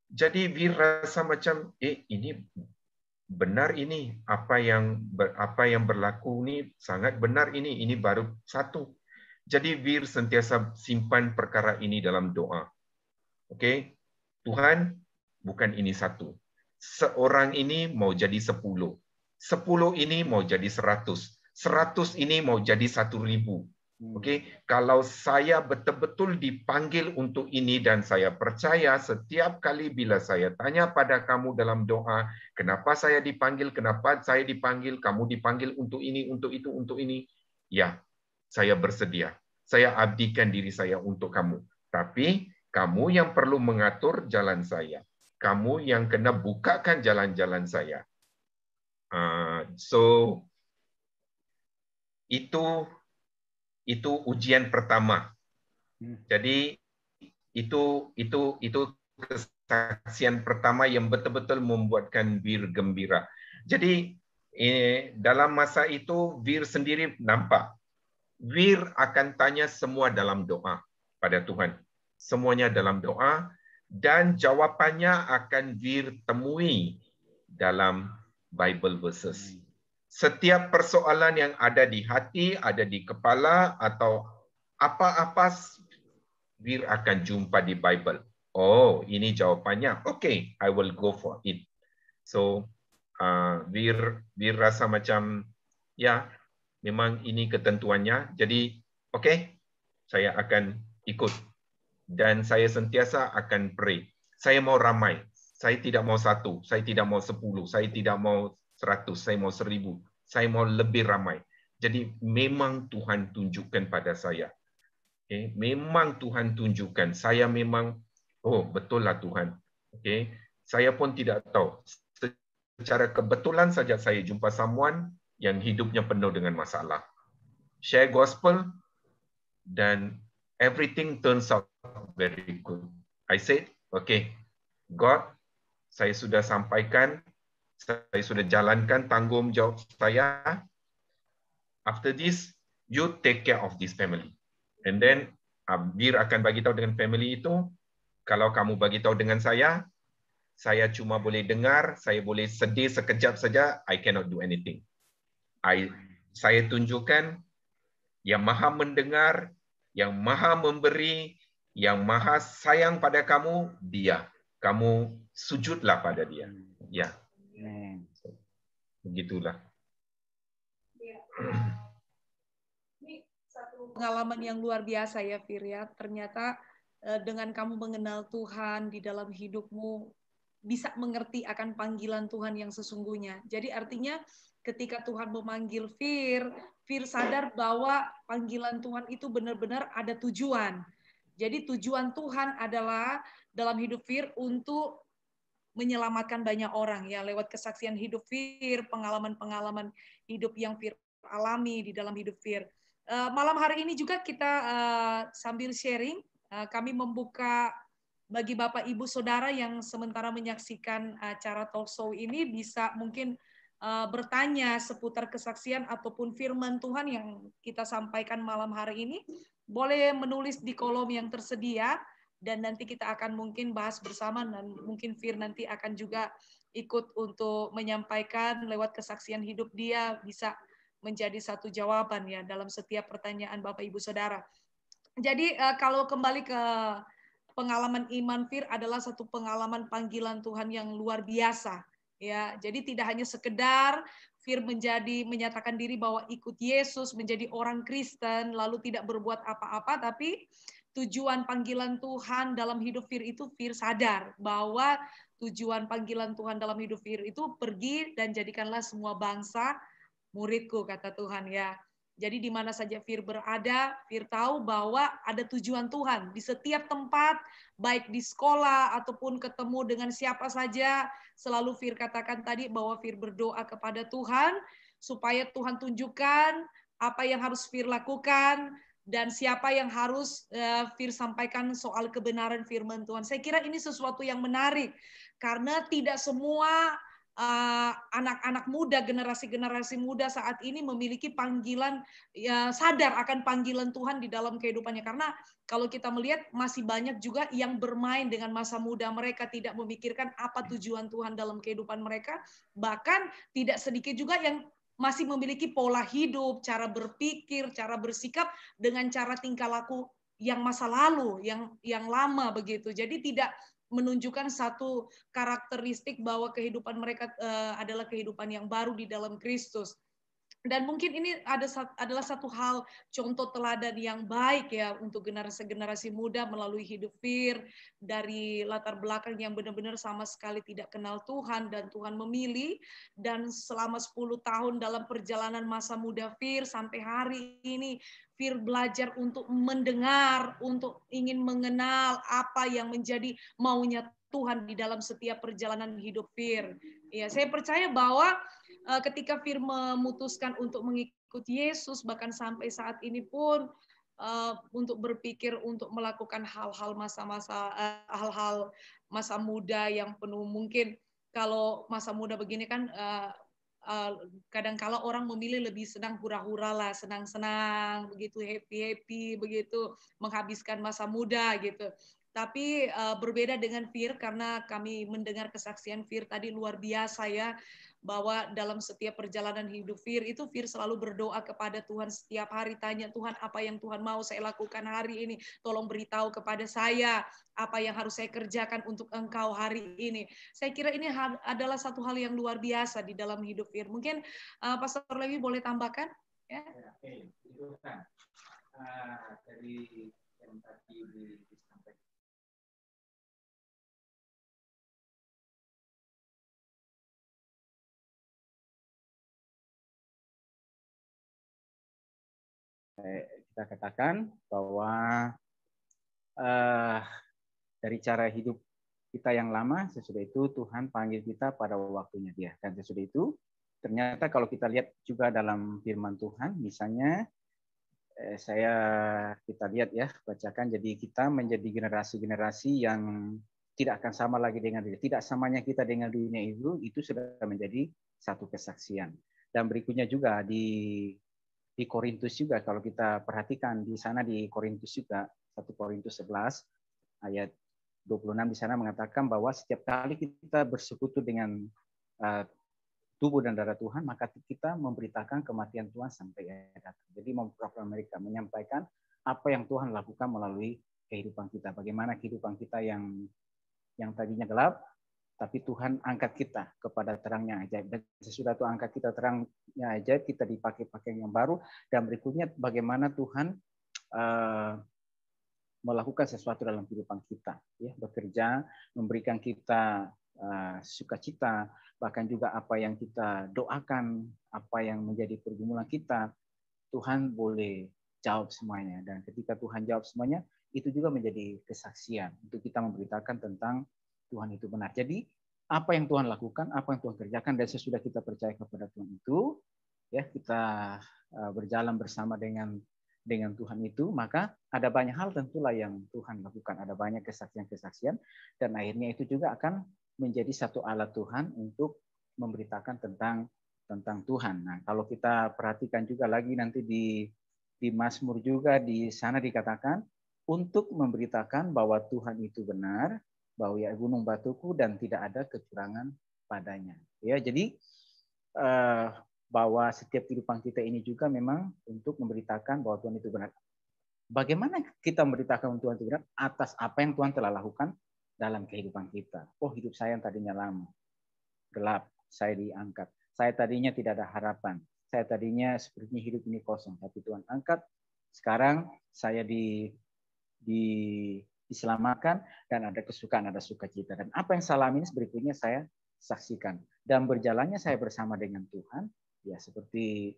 jadi Wir rasa macam, ini benar ini, apa yang berlaku ini sangat benar ini baru satu. Jadi Wir sentiasa simpan perkara ini dalam doa. Okey, Tuhan, bukan ini satu. Seorang ini mau jadi 10. 10 ini mau jadi 100. 100 ini mau jadi 1,000. Okey, kalau saya betul-betul dipanggil untuk ini dan saya percaya setiap kali bila saya tanya pada kamu dalam doa, kenapa saya dipanggil, kamu dipanggil untuk ini, untuk itu, untuk ini. Ya, saya bersedia. Saya abdikan diri saya untuk kamu. Tapi kamu yang perlu mengatur jalan saya. Kamu yang kena bukakan jalan-jalan saya. So itu ujian pertama. Jadi itu kesaksian pertama yang betul-betul membuatkan Bir gembira. Jadi dalam masa itu Bir sendiri nampak. Wir akan tanya semua dalam doa pada Tuhan. Semuanya dalam doa dan jawapannya akan Wir temui dalam Bible verses. Setiap persoalan yang ada di hati, ada di kepala, atau apa-apa, Wir akan jumpa di Bible. Oh, ini jawapannya. Okay, I will go for it. So, Wir rasa macam, ya, memang ini ketentuannya. Jadi, okay, saya akan ikut. Dan saya sentiasa akan pray. Saya mau ramai. Saya tidak mau 1, saya tidak mau 10, saya tidak mau 100, saya mau 1000. Saya mau lebih ramai. Jadi memang Tuhan tunjukkan pada saya. Okay. Memang Tuhan tunjukkan. Saya memang, oh betul lah Tuhan. Okay. Saya pun tidak tahu. Secara kebetulan saja saya jumpa someone yang hidupnya penuh dengan masalah. Share gospel dan everything turns out very good. I said, okay, God, saya sudah sampaikan, saya sudah jalankan tanggungjawab saya. After this, you take care of this family. And then, Bir akan bagi tahu dengan family itu, kalau kamu bagi tahu dengan saya cuma boleh dengar, saya boleh sedih sekejap saja, I cannot do anything. Saya tunjukkan yang maha mendengar, yang maha memberi, yang maha sayang pada kamu, dia. Kamu sujudlah pada dia. Ya. Begitulah. Ini satu pengalaman yang luar biasa ya, Fir ya. Ternyata dengan kamu mengenal Tuhan di dalam hidupmu, bisa mengerti akan panggilan Tuhan yang sesungguhnya. Jadi artinya ketika Tuhan memanggil Fir sadar bahwa panggilan Tuhan itu benar-benar ada tujuan. Jadi tujuan Tuhan adalah dalam hidup Fir untuk menyelamatkan banyak orang ya, lewat kesaksian hidup Fir, pengalaman-pengalaman hidup yang Fir alami di dalam hidup Fir. Malam hari ini juga kita sambil sharing, kami membuka bagi Bapak Ibu Saudara yang sementara menyaksikan acara talk show ini, bisa mungkin bertanya seputar kesaksian ataupun firman Tuhan yang kita sampaikan malam hari ini. Boleh menulis di kolom yang tersedia, dan nanti kita akan mungkin bahas bersama, dan mungkin Fir nanti akan juga ikut untuk menyampaikan lewat kesaksian hidup dia, bisa menjadi satu jawaban ya dalam setiap pertanyaan Bapak Ibu Saudara. Jadi kalau kembali ke pengalaman iman Fir, adalah satu pengalaman panggilan Tuhan yang luar biasa ya. Jadi tidak hanya sekedar Fir menyatakan diri bahwa ikut Yesus, menjadi orang Kristen, lalu tidak berbuat apa-apa, tapi tujuan panggilan Tuhan dalam hidup Fir itu, Fir sadar bahwa tujuan panggilan Tuhan dalam hidup Fir itu pergi dan jadikanlah semua bangsa muridku, kata Tuhan ya. Jadi di mana saja Fir berada, Fir tahu bahwa ada tujuan Tuhan di setiap tempat, baik di sekolah ataupun ketemu dengan siapa saja. Selalu Fir katakan tadi bahwa Fir berdoa kepada Tuhan supaya Tuhan tunjukkan apa yang harus Fir lakukan dan siapa yang harus Fir sampaikan soal kebenaran firman Tuhan. Saya kira ini sesuatu yang menarik karena tidak semua anak-anak muda, generasi-generasi muda saat ini memiliki panggilan, ya, sadar akan panggilan Tuhan di dalam kehidupannya. Karena kalau kita melihat masih banyak juga yang bermain dengan masa muda mereka, tidak memikirkan apa tujuan Tuhan dalam kehidupan mereka. Bahkan tidak sedikit juga yang masih memiliki pola hidup, cara berpikir, cara bersikap dengan cara tingkah laku yang masa lalu, yang lama begitu. Jadi tidak menunjukkan satu karakteristik bahwa kehidupan mereka adalah kehidupan yang baru di dalam Kristus. Dan mungkin ini adalah satu hal contoh teladan yang baik ya untuk generasi-generasi muda melalui hidup Fir dari latar belakang yang benar-benar sama sekali tidak kenal Tuhan dan Tuhan memilih, dan selama 10 tahun dalam perjalanan masa muda Fir sampai hari ini Fir belajar untuk mendengar, untuk ingin mengenal apa yang menjadi maunya Tuhan di dalam setiap perjalanan hidup Fir. Ya, saya percaya bahwa ketika Fir memutuskan untuk mengikuti Yesus, bahkan sampai saat ini pun untuk berpikir untuk melakukan hal-hal masa muda yang penuh, mungkin kalau masa muda begini kan kadang-kala orang memilih lebih senang hura-hura lah, senang-senang begitu, happy-happy begitu, menghabiskan masa muda gitu. Tapi berbeda dengan Fir, karena kami mendengar kesaksian Fir tadi luar biasa ya, bahwa dalam setiap perjalanan hidup Fir itu Fir selalu berdoa kepada Tuhan setiap hari, tanya Tuhan apa yang Tuhan mau saya lakukan hari ini, tolong beritahu kepada saya apa yang harus saya kerjakan untuk Engkau hari ini. Saya kira ini adalah satu hal yang luar biasa di dalam hidup Fir. Mungkin Pastor Lewi boleh tambahkan? Ya. Itu kan dari yang tadi disampaikan. Kita katakan bahwa dari cara hidup kita yang lama, sesudah itu Tuhan panggil kita pada waktunya Dia. Dan sesudah itu, ternyata kalau kita lihat juga dalam firman Tuhan, misalnya kita lihat ya, bacakan, jadi kita menjadi generasi-generasi yang tidak akan sama lagi dengan dunia. Tidak samanya kita dengan dunia itu sudah menjadi satu kesaksian. Dan berikutnya juga di Korintus juga, kalau kita perhatikan di sana di Korintus juga, 1 Korintus 11 ayat 26 di sana mengatakan bahwa setiap kali kita bersekutu dengan tubuh dan darah Tuhan, maka kita memberitakan kematian Tuhan sampai datang. Jadi memproklamasikan, menyampaikan apa yang Tuhan lakukan melalui kehidupan kita. Bagaimana kehidupan kita yang tadinya gelap, tapi Tuhan angkat kita kepada terangnya ajaib. Dan sesudah itu angkat kita terangnya ajaib, kita dipakai pakaian yang baru. Dan berikutnya bagaimana Tuhan melakukan sesuatu dalam kehidupan kita, ya, bekerja, memberikan kita sukacita, bahkan juga apa yang kita doakan, apa yang menjadi pergumulan kita, Tuhan boleh jawab semuanya. Dan ketika Tuhan jawab semuanya, itu juga menjadi kesaksian untuk kita memberitakan tentang Tuhan itu benar. Jadi apa yang Tuhan lakukan, apa yang Tuhan kerjakan, dan sesudah kita percaya kepada Tuhan itu, ya, kita berjalan bersama dengan Tuhan itu, maka ada banyak hal tentulah yang Tuhan lakukan, ada banyak kesaksian-kesaksian, dan akhirnya itu juga akan menjadi satu alat Tuhan untuk memberitakan tentang Tuhan. Nah, kalau kita perhatikan juga lagi nanti di Mazmur juga di sana dikatakan untuk memberitakan bahwa Tuhan itu benar, bahwa ya gunung batuku dan tidak ada kecurangan padanya. Ya, jadi bahwa setiap kehidupan kita ini juga memang untuk memberitakan bahwa Tuhan itu benar. Bagaimana kita memberitakan Tuhan itu benar atas apa yang Tuhan telah lakukan dalam kehidupan kita. Oh, hidup saya yang tadinya lama, gelap, saya diangkat. Saya tadinya tidak ada harapan. Saya tadinya sepertinya hidup ini kosong, tapi Tuhan angkat. Sekarang saya diselamatkan dan ada kesukaan, ada sukacita. Dan apa yang saya alami ini berikutnya saya saksikan. Dan berjalannya saya bersama dengan Tuhan, ya seperti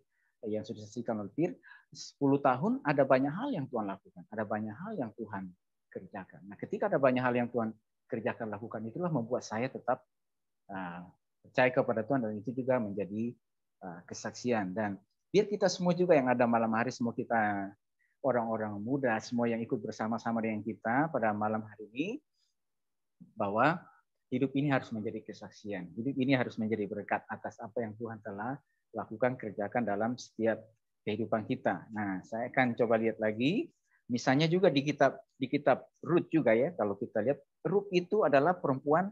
yang sudah disaksikan oleh Fir, 10 tahun ada banyak hal yang Tuhan lakukan, ada banyak hal yang Tuhan kerjakan. Nah, ketika ada banyak hal yang Tuhan kerjakan, lakukan, itulah membuat saya tetap percaya kepada Tuhan, dan itu juga menjadi kesaksian. Dan biar kita semua juga yang ada malam hari, semua kita orang-orang muda, semua yang ikut bersama-sama dengan kita pada malam hari ini, bahwa hidup ini harus menjadi kesaksian. Hidup ini harus menjadi berkat atas apa yang Tuhan telah lakukan, kerjakan dalam setiap kehidupan kita. Nah, saya akan coba lihat lagi. Misalnya juga di kitab Rut juga ya, kalau kita lihat, Rut itu adalah perempuan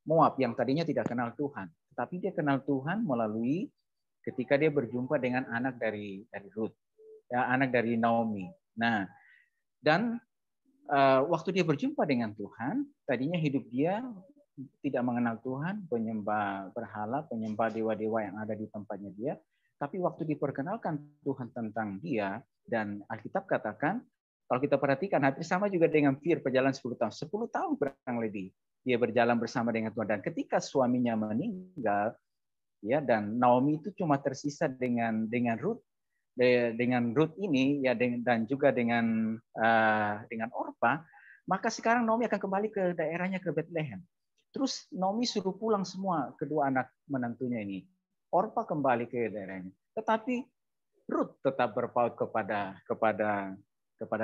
Moab yang tadinya tidak kenal Tuhan. Tetapi dia kenal Tuhan melalui ketika dia berjumpa dengan anak dari Rut, ya, anak dari Naomi. Nah, dan waktu dia berjumpa dengan Tuhan, tadinya hidup dia tidak mengenal Tuhan, penyembah berhala, penyembah dewa-dewa yang ada di tempatnya dia. Tapi waktu diperkenalkan Tuhan tentang dia, dan Alkitab katakan, kalau kita perhatikan hampir sama juga dengan Fir perjalanan 10 tahun. 10 tahun kurang lebih dia berjalan bersama dengan Tuhan. Dan ketika suaminya meninggal, ya, dan Naomi itu cuma tersisa dengan Ruth ini, ya, dan juga dengan Orpa, maka sekarang Naomi akan kembali ke daerahnya, ke Bethlehem. Terus Naomi suruh pulang semua kedua anak menantunya ini. Orpa kembali ke daerahnya. Tetapi Ruth tetap berpaut kepada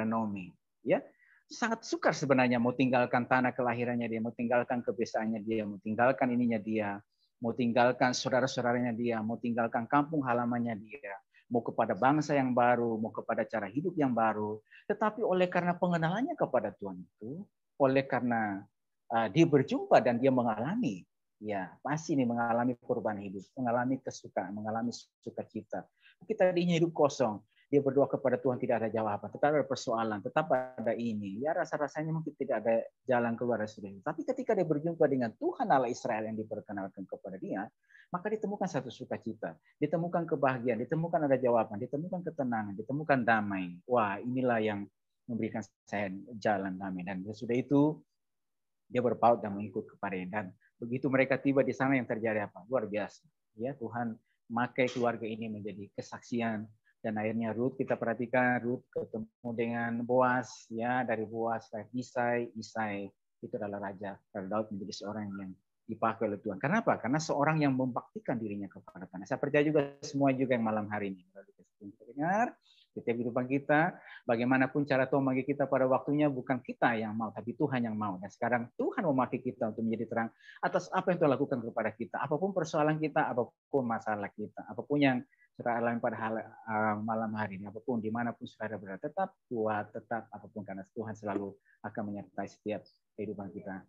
Naomi. Ya, sangat sukar sebenarnya mau tinggalkan tanah kelahirannya dia, mau tinggalkan kebiasaannya dia, mau tinggalkan ininya dia, mau tinggalkan saudara-saudaranya dia, mau tinggalkan kampung halamannya dia, mau kepada bangsa yang baru, mau kepada cara hidup yang baru. Tetapi oleh karena pengenalannya kepada Tuhan itu, oleh karena dia berjumpa dan dia mengalami, ya pasti ini mengalami perubahan hidup, mengalami kesukaan, mengalami sukacita. Kita tadinya hidup kosong, dia berdoa kepada Tuhan tidak ada jawaban, tetap ada persoalan, tetap ada ini. Ya rasa-rasanya mungkin tidak ada jalan keluar dari situ. Tapi ketika dia berjumpa dengan Tuhan Allah Israel yang diperkenalkan kepada dia, maka ditemukan satu sukacita, ditemukan kebahagiaan, ditemukan ada jawaban, ditemukan ketenangan, ditemukan damai. Wah, inilah yang memberikan saya jalan damai. Dan sudah itu dia berpaut dan mengikut kepada dia. Dan begitu mereka tiba di sana yang terjadi apa? Luar biasa. Ya, Tuhan memakai keluarga ini menjadi kesaksian. Dan akhirnya Ruth, kita perhatikan Ruth ketemu dengan Boaz, ya, dari Boaz lahir Isai itu adalah raja. Daud menjadi seorang yang dipakai oleh Tuhan. Kenapa? Karena seorang yang membaktikan dirinya kepada Tuhan. Saya percaya juga semua juga yang malam hari ini dengar setiap kehidupan kita, bagaimanapun cara Tuhan memanggil kita pada waktunya, bukan kita yang mau, tapi Tuhan yang mau. Dan sekarang Tuhan memakai kita untuk menjadi terang atas apa yang Tuhan lakukan kepada kita. Apapun persoalan kita, apapun masalah kita, apapun yang saudara alami pada malam hari ini, apapun dimanapun saudara berada, tetap kuat, tetap apapun, karena Tuhan selalu akan menyertai setiap kehidupan kita.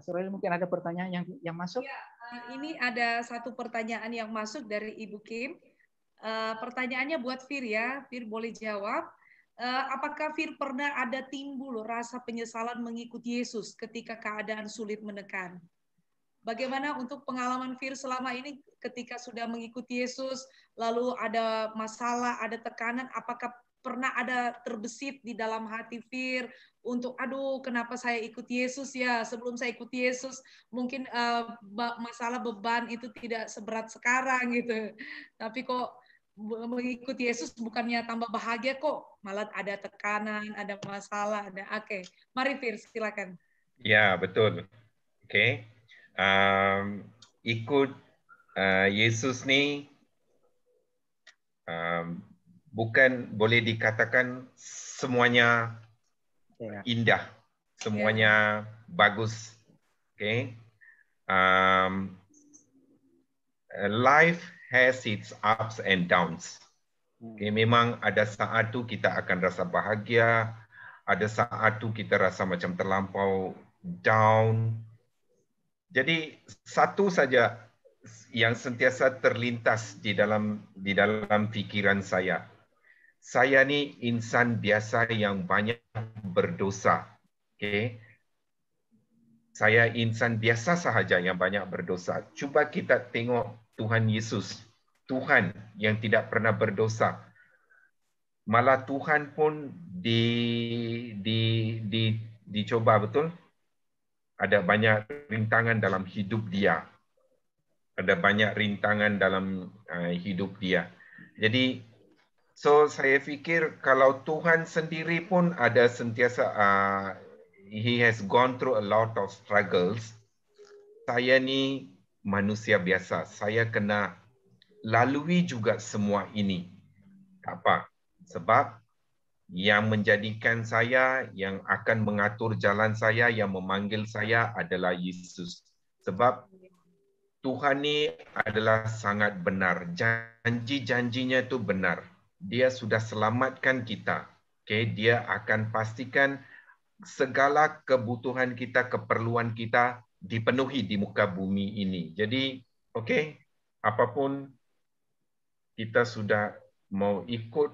Saudara, mungkin ada pertanyaan yang masuk? Ya, ini ada satu pertanyaan yang masuk dari Ibu Kim. Pertanyaannya buat Fir ya, Fir boleh jawab. Apakah Fir pernah ada timbul rasa penyesalan mengikuti Yesus ketika keadaan sulit menekan? Bagaimana untuk pengalaman Fir selama ini ketika sudah mengikuti Yesus, lalu ada masalah, ada tekanan, apakah pernah ada terbesit di dalam hati Fir untuk, aduh kenapa saya ikut Yesus ya, sebelum saya ikut Yesus mungkin masalah beban itu tidak seberat sekarang gitu, tapi kok mengikuti Yesus bukannya tambah bahagia kok, malah ada tekanan, ada masalah, ada. Oke. Mari Fir, silakan. Ya, betul. Oke. Ikut Yesus ni bukan boleh dikatakan semuanya indah, semuanya bagus. Okay. Life has its ups and downs. Okay, memang ada saat tu kita akan rasa bahagia, ada saat tu kita rasa macam terlampau down. Jadi satu saja yang sentiasa terlintas di dalam fikiran saya. Saya ni insan biasa yang banyak berdosa. Okay. Saya insan biasa sahaja yang banyak berdosa. Cuba kita tengok Tuhan Yesus, Tuhan yang tidak pernah berdosa. Malah Tuhan pun dicoba, betul? Ada banyak rintangan dalam hidup dia. Ada banyak rintangan dalam hidup dia. Jadi, saya fikir kalau Tuhan sendiri pun ada sentiasa, he has gone through a lot of struggles. Saya ni manusia biasa. Saya kena lalui juga semua ini. Apa? Sebab yang menjadikan saya, yang akan mengatur jalan saya, yang memanggil saya adalah Yesus. Sebab Tuhan ni adalah sangat benar. Janji-janjinya itu benar. Dia sudah selamatkan kita. Okay? Dia akan pastikan segala kebutuhan kita, keperluan kita dipenuhi di muka bumi ini. Jadi, okay, apapun kita sudah mau ikut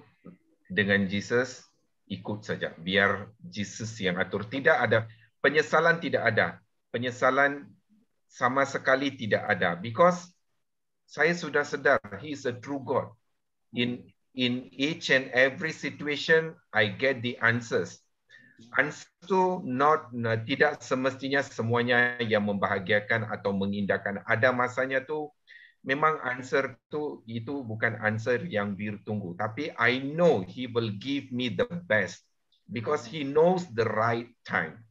dengan Yesus, ikut saja. Biar Yesus yang atur. Tidak ada penyesalan, tidak ada. Penyesalan sama sekali tidak ada. Because saya sudah sedar, He is a true God. In each and every situation, I get the answers. Answer itu tidak semestinya semuanya yang membahagiakan atau mengindahkan. Ada masanya tu memang answer tu itu bukan answer yang Bir tunggu. Tapi I know He will give me the best because He knows the right time.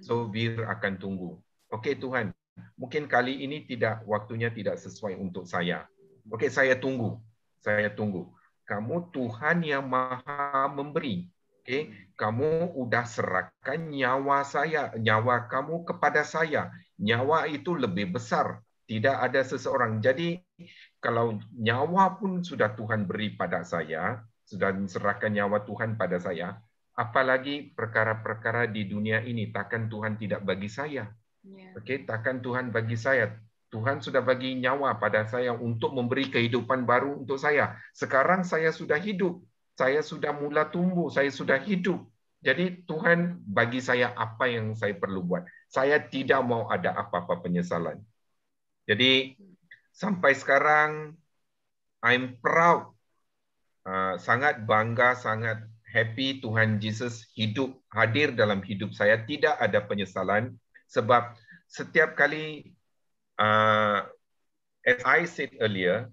So Bir akan tunggu. Okey Tuhan, mungkin kali ini waktunya tidak sesuai untuk saya. Okey, saya tunggu. Saya tunggu. Kamu Tuhan yang Maha memberi. Okay? Kamu udah serahkan nyawa kamu kepada saya. Nyawa itu lebih besar. Tidak ada seseorang. Jadi kalau nyawa pun sudah Tuhan beri pada saya, sudah serahkan nyawa Tuhan pada saya, apalagi perkara-perkara di dunia ini, takkan Tuhan tidak bagi saya. Okay? Takkan Tuhan bagi saya. Tuhan sudah bagi nyawa pada saya untuk memberi kehidupan baru untuk saya. Sekarang saya sudah hidup. Saya sudah mula tumbuh. Saya sudah hidup. Jadi Tuhan bagi saya apa yang saya perlu buat. Saya tidak mau ada apa-apa penyesalan. Jadi sampai sekarang, I'm proud. Sangat bangga, sangat happy Tuhan Yesus hadir dalam hidup saya. Tidak ada penyesalan. Sebab setiap kali as I said earlier,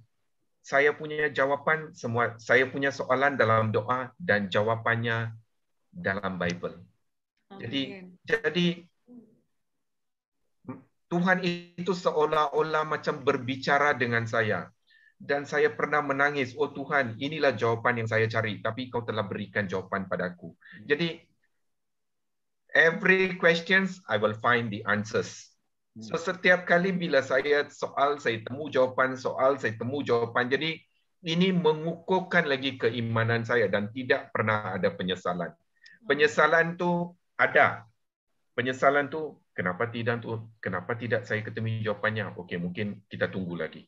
saya punya jawapan semua, saya punya soalan dalam doa dan jawapannya dalam Bible. Jadi Tuhan itu seolah-olah macam berbicara dengan saya. Dan saya pernah menangis, oh Tuhan, inilah jawapan yang saya cari, tapi kau telah berikan jawapan padaku. Jadi every questions I will find the answers. So setiap kali bila saya temu jawapan, saya temu jawapan. Jadi ini mengukuhkan lagi keimanan saya dan tidak pernah ada penyesalan. Penyesalan tu ada. Penyesalan tu kenapa tidak saya ketemu jawapannya? Okey, mungkin kita tunggu lagi.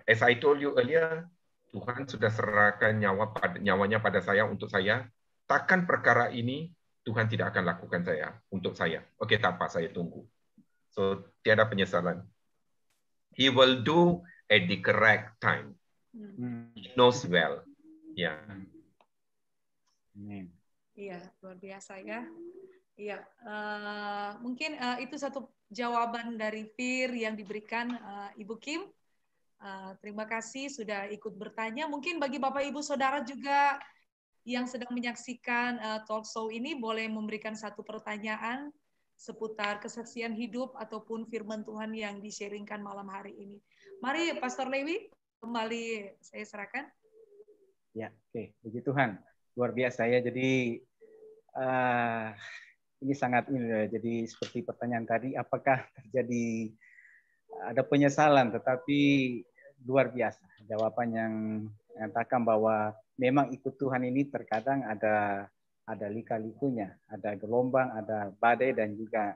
As I told you earlier, Tuhan sudah serahkan nyawanya pada saya untuk saya. Takkan perkara ini Tuhan tidak akan lakukan untuk saya. Okey, tak apa, saya tunggu. So, tiada penyesalan. He will do at the correct time. He knows well. Ya. Iya, luar biasa ya. Iya, mungkin itu satu jawaban dari Fir yang diberikan Ibu Kim. Terima kasih sudah ikut bertanya. Mungkin bagi Bapak Ibu Saudara juga yang sedang menyaksikan talk show ini boleh memberikan satu pertanyaan seputar kesaksian hidup ataupun firman Tuhan yang di-sharingkan malam hari ini. Mari Pastor Lewi, kembali saya serahkan. Ya, oke. Puji Tuhan. Luar biasa ya. Jadi ini sangat jadi seperti pertanyaan tadi, apakah terjadi ada penyesalan, tetapi luar biasa jawaban yang mengatakan bahwa memang ikut Tuhan ini terkadang ada lika-likunya, ada gelombang, ada badai, dan juga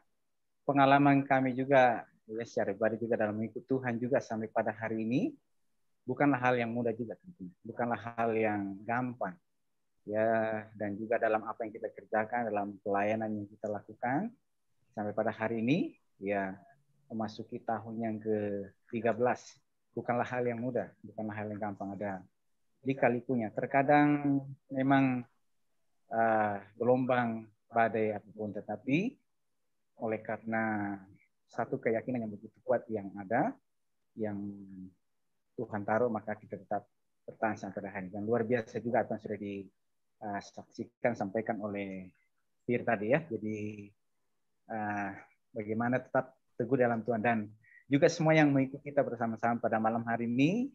pengalaman kami juga ya secara pribadi juga dalam mengikut Tuhan juga sampai pada hari ini bukanlah hal yang mudah juga tentunya, bukanlah hal yang gampang ya, dan juga dalam apa yang kita kerjakan, dalam pelayanan yang kita lakukan sampai pada hari ini ya memasuki tahun yang ke-13 bukanlah hal yang mudah, bukanlah hal yang gampang, ada lika-likunya. Terkadang memang gelombang badai apapun, tetapi oleh karena satu keyakinan yang begitu kuat yang ada, yang Tuhan taruh, maka kita tetap bertahan sampai hari ini. Dan luar biasa juga apa yang sudah disaksikan, sampaikan oleh Fir tadi ya. Jadi bagaimana tetap teguh dalam Tuhan, dan juga semua yang mengikuti kita bersama-sama pada malam hari ini,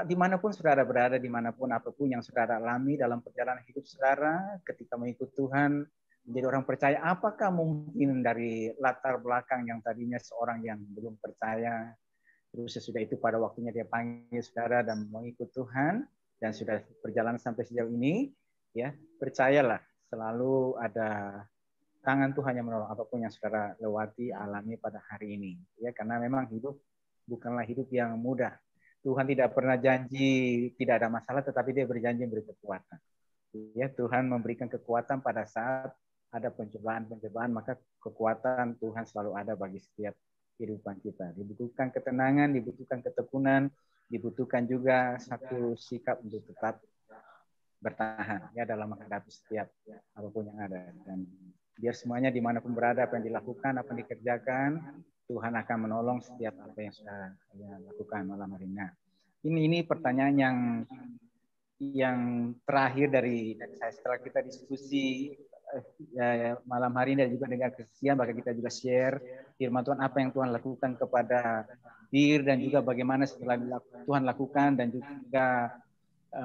dimanapun saudara berada, dimanapun apapun yang saudara alami dalam perjalanan hidup saudara, ketika mengikut Tuhan, menjadi orang percaya, apakah mungkin dari latar belakang yang tadinya seorang yang belum percaya, terus sesudah itu pada waktunya dia panggil saudara dan mengikut Tuhan, dan sudah berjalan sampai sejauh ini, ya percayalah selalu ada tangan Tuhan yang menolong apapun yang saudara lewati, alami pada hari ini. Ya, karena memang hidup bukanlah hidup yang mudah. Tuhan tidak pernah janji tidak ada masalah, tetapi dia berjanji memberi kekuatan. Ya, Tuhan memberikan kekuatan pada saat ada pencobaan-pencobaan, maka kekuatan Tuhan selalu ada bagi setiap kehidupan kita. Dibutuhkan ketenangan, dibutuhkan ketekunan, dibutuhkan juga satu sikap untuk tetap bertahan ya dalam menghadapi setiap apapun yang ada. Dan biar semuanya dimanapun berada, apa yang dilakukan, apa yang dikerjakan, Tuhan akan menolong setiap apa yang sudah dia lakukan malam hari ini. Ini pertanyaan yang terakhir dari saya setelah kita diskusi malam hari ini dan juga dengan kesaksian, maka kita juga share firman Tuhan apa yang Tuhan lakukan kepada Bir dan juga bagaimana setelah Tuhan lakukan dan juga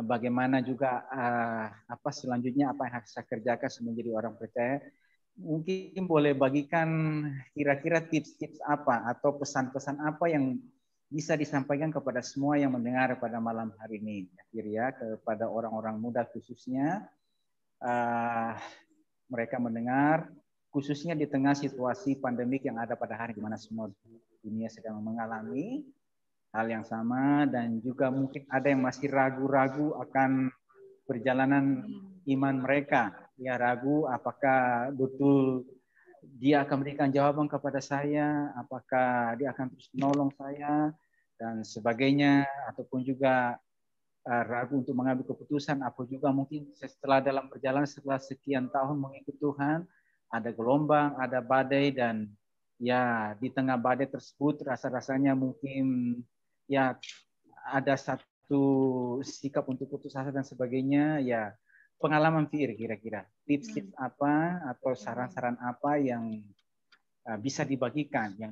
bagaimana juga apa selanjutnya apa yang harus saya kerjakan menjadi orang percaya. Mungkin boleh bagikan kira-kira tips-tips apa atau pesan-pesan apa yang bisa disampaikan kepada semua yang mendengar pada malam hari ini, ya, kepada orang-orang muda khususnya mereka mendengar, khususnya di tengah situasi pandemik yang ada pada hari di mana semua dunia sedang mengalami hal yang sama dan juga mungkin ada yang masih ragu-ragu akan perjalanan iman mereka. Ya, ragu apakah betul dia akan memberikan jawaban kepada saya, apakah dia akan terus menolong saya dan sebagainya, ataupun juga ragu untuk mengambil keputusan, apa juga mungkin setelah dalam perjalanan setelah sekian tahun mengikut Tuhan, ada gelombang, ada badai, dan ya di tengah badai tersebut rasa-rasanya mungkin ya ada satu sikap untuk putus asa dan sebagainya. Ya, pengalaman Fir kira-kira tips-tips apa atau saran-saran apa yang bisa dibagikan, yang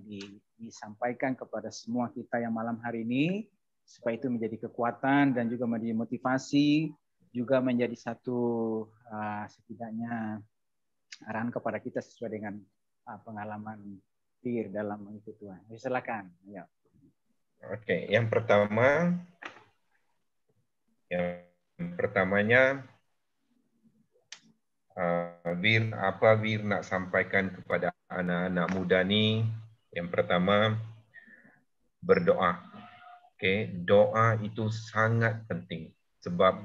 disampaikan kepada semua kita yang malam hari ini, supaya itu menjadi kekuatan dan juga menjadi motivasi, juga menjadi satu setidaknya arahan kepada kita sesuai dengan pengalaman Fir dalam mengikuti Tuhan. Silakan. Ya. Oke, yang pertamanya apa Wir nak sampaikan kepada anak-anak muda ni? Yang pertama, berdoa. Okay, doa itu sangat penting sebab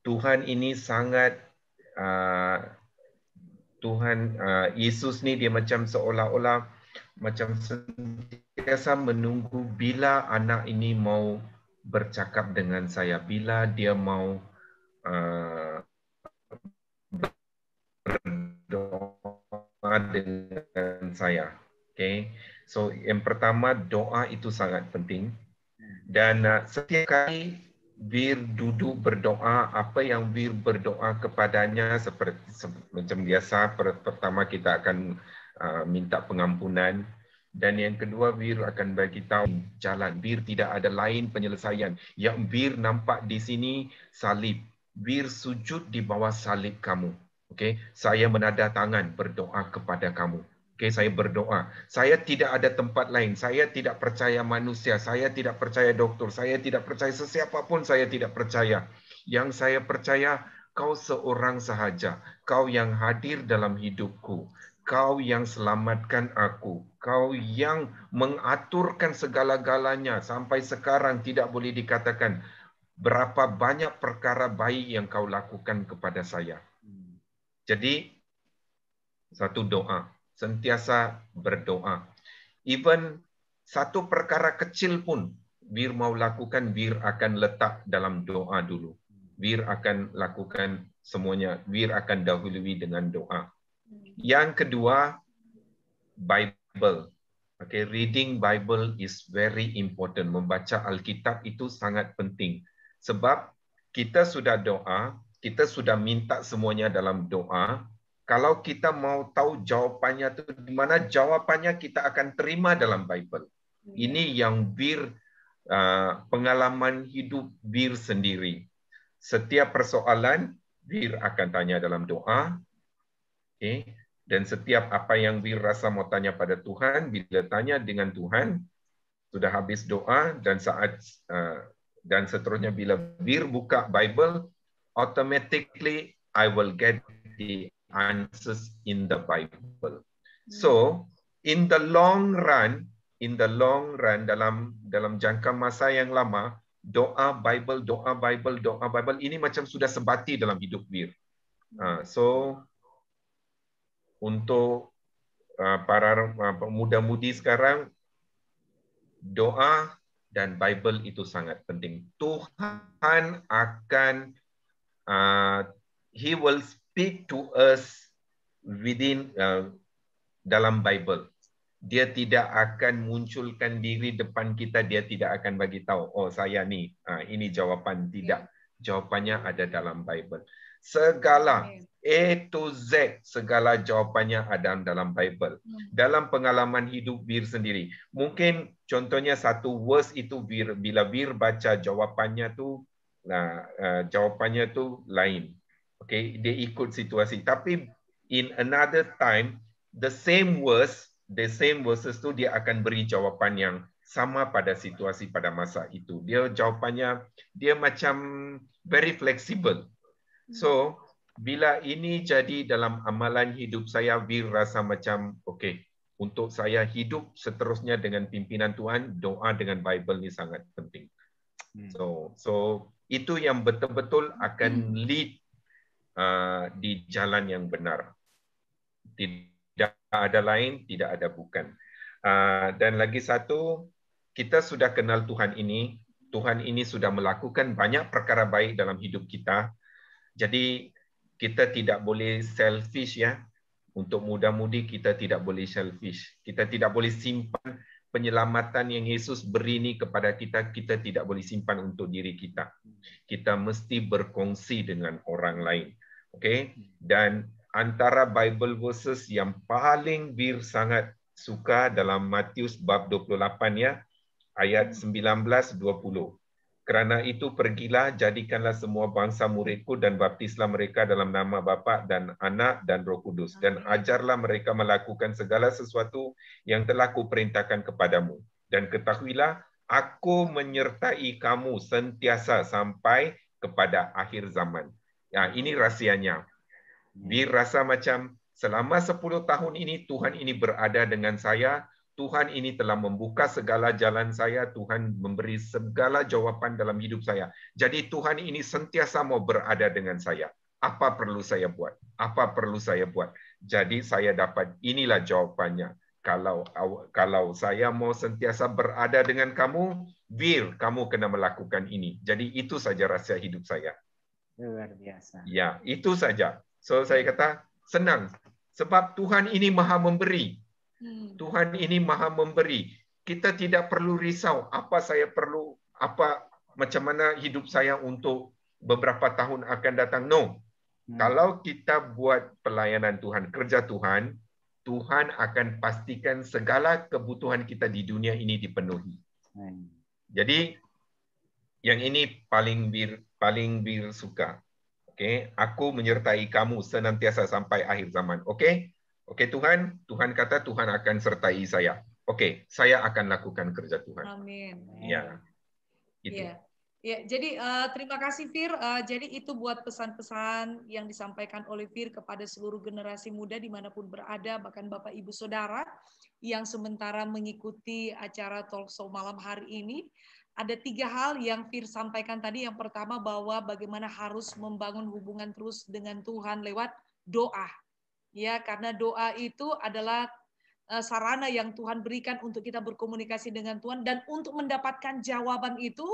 Tuhan ini sangat Tuhan Yesus ni dia macam seolah-olah macam sentiasa menunggu bila anak ini mau bercakap dengan saya, bila dia mau berdoa dengan saya. Okay, so yang pertama doa itu sangat penting dan setiap kali Wir duduk berdoa, apa yang Wir berdoa kepadanya seperti macam biasa, pertama kita akan minta pengampunan dan yang kedua Wir akan bagi tahu jalan. Wir tidak ada lain penyelesaian. Yang Wir nampak di sini salib. Wir sujud di bawah salib kamu. Okay, saya menada tangan berdoa kepada kamu. Okay, saya berdoa. Saya tidak ada tempat lain. Saya tidak percaya manusia. Saya tidak percaya doktor. Saya tidak percaya sesiapa pun. Saya tidak percaya. Yang saya percaya, kau seorang sahaja. Kau yang hadir dalam hidupku. Kau yang selamatkan aku. Kau yang mengaturkan segala-galanya. Sampai sekarang tidak boleh dikatakan berapa banyak perkara baik yang kau lakukan kepada saya. Jadi, satu doa. Sentiasa berdoa. Even satu perkara kecil pun Wir mau lakukan, Wir akan letak dalam doa dulu. Wir akan lakukan semuanya. Wir akan dahului dengan doa. Yang kedua, Bible. Okay, reading Bible is very important. Membaca Alkitab itu sangat penting. Sebab kita sudah doa, kita sudah minta semuanya dalam doa. Kalau kita mau tahu jawapannya itu di mana, jawapannya kita akan terima dalam Bible. Ini yang Bir pengalaman hidup Bir sendiri. Setiap persoalan Bir akan tanya dalam doa. Okay. Dan setiap apa yang Bir rasa mau tanya pada Tuhan, bila tanya dengan Tuhan, sudah habis doa dan saat dan seterusnya bila Bir buka Bible, automatically I will get the answers in the Bible. So, in the long run dalam jangka masa yang lama, doa Bible ini macam sudah sebati dalam hidup Bir. So, untuk para pemuda-mudi sekarang, doa dan Bible itu sangat penting. Tuhan akan He will speak to us within dalam Bible. Dia tidak akan munculkan diri depan kita, dia tidak akan bagi tahu, oh saya nih, ini jawapan. Tidak. Jawapannya ada dalam Bible. Segala A to Z, segala jawapannya ada dalam Bible. Dalam pengalaman hidup Bir sendiri. Mungkin contohnya satu verse itu bila Bir baca jawapannya tu, jawapannya tu lain. Okay, dia ikut situasi. Tapi in another time, the same verses tu dia akan beri jawapan yang sama pada situasi pada masa itu. Dia jawapannya dia macam very flexible. So bila ini jadi dalam amalan hidup saya, Bir rasa macam okay, untuk saya hidup seterusnya dengan pimpinan Tuhan, doa dengan Bible ni sangat penting. So itu yang betul-betul akan lead di jalan yang benar. Tidak ada lain, tidak ada bukan. Dan lagi satu, kita sudah kenal Tuhan ini. Tuhan ini sudah melakukan banyak perkara baik dalam hidup kita. Jadi kita tidak boleh selfish ya. Untuk muda-mudi kita tidak boleh selfish. Kita tidak boleh simpan penyelamatan yang Yesus beri ini kepada kita. Kita tidak boleh simpan untuk diri kita. Kita mesti berkongsi dengan orang lain. Okay? Dan antara Bible verses yang paling Bir sangat suka dalam Matius bab 28 ya, ayat 19-20. Kerana itu pergilah, jadikanlah semua bangsa muridku dan baptislah mereka dalam nama Bapa dan Anak dan Roh Kudus. Dan ajarlah mereka melakukan segala sesuatu yang telah kuperintahkan kepadamu. Dan ketahuilah, aku menyertai kamu sentiasa sampai kepada akhir zaman. Ya, ini rahsianya. Bir rasa macam selama 10 tahun ini Tuhan ini berada dengan saya. Tuhan ini telah membuka segala jalan saya. Tuhan memberi segala jawapan dalam hidup saya. Jadi Tuhan ini sentiasa mau berada dengan saya. Apa perlu saya buat? Apa perlu saya buat? Jadi saya dapat inilah jawapannya. Kalau saya mau sentiasa berada dengan kamu, Bir, kamu kena melakukan ini. Jadi itu saja rahsia hidup saya. Luar biasa. Ya, itu saja. So saya kata senang. Sebab Tuhan ini maha memberi. Tuhan ini maha memberi. Kita tidak perlu risau apa saya perlu, macam mana hidup saya untuk beberapa tahun akan datang. No. Kalau kita buat pelayanan Tuhan, kerja Tuhan, Tuhan akan pastikan segala kebutuhan kita di dunia ini dipenuhi. Jadi yang ini paling Bir suka. Okay, aku menyertai kamu senantiasa sampai akhir zaman. Okay? Okey Tuhan, Tuhan kata Tuhan akan sertai saya. Okey, saya akan lakukan kerja Tuhan. Amin. Ya. Itu. Ya, jadi terima kasih Fir. Jadi itu buat pesan-pesan yang disampaikan oleh Fir kepada seluruh generasi muda dimanapun berada, bahkan Bapak Ibu Saudara yang sementara mengikuti acara Talkshow malam hari ini. Ada 3 hal yang Fir sampaikan tadi. Yang pertama bahwa bagaimana harus membangun hubungan terus dengan Tuhan lewat doa. Ya, karena doa itu adalah sarana yang Tuhan berikan untuk kita berkomunikasi dengan Tuhan, dan untuk mendapatkan jawaban itu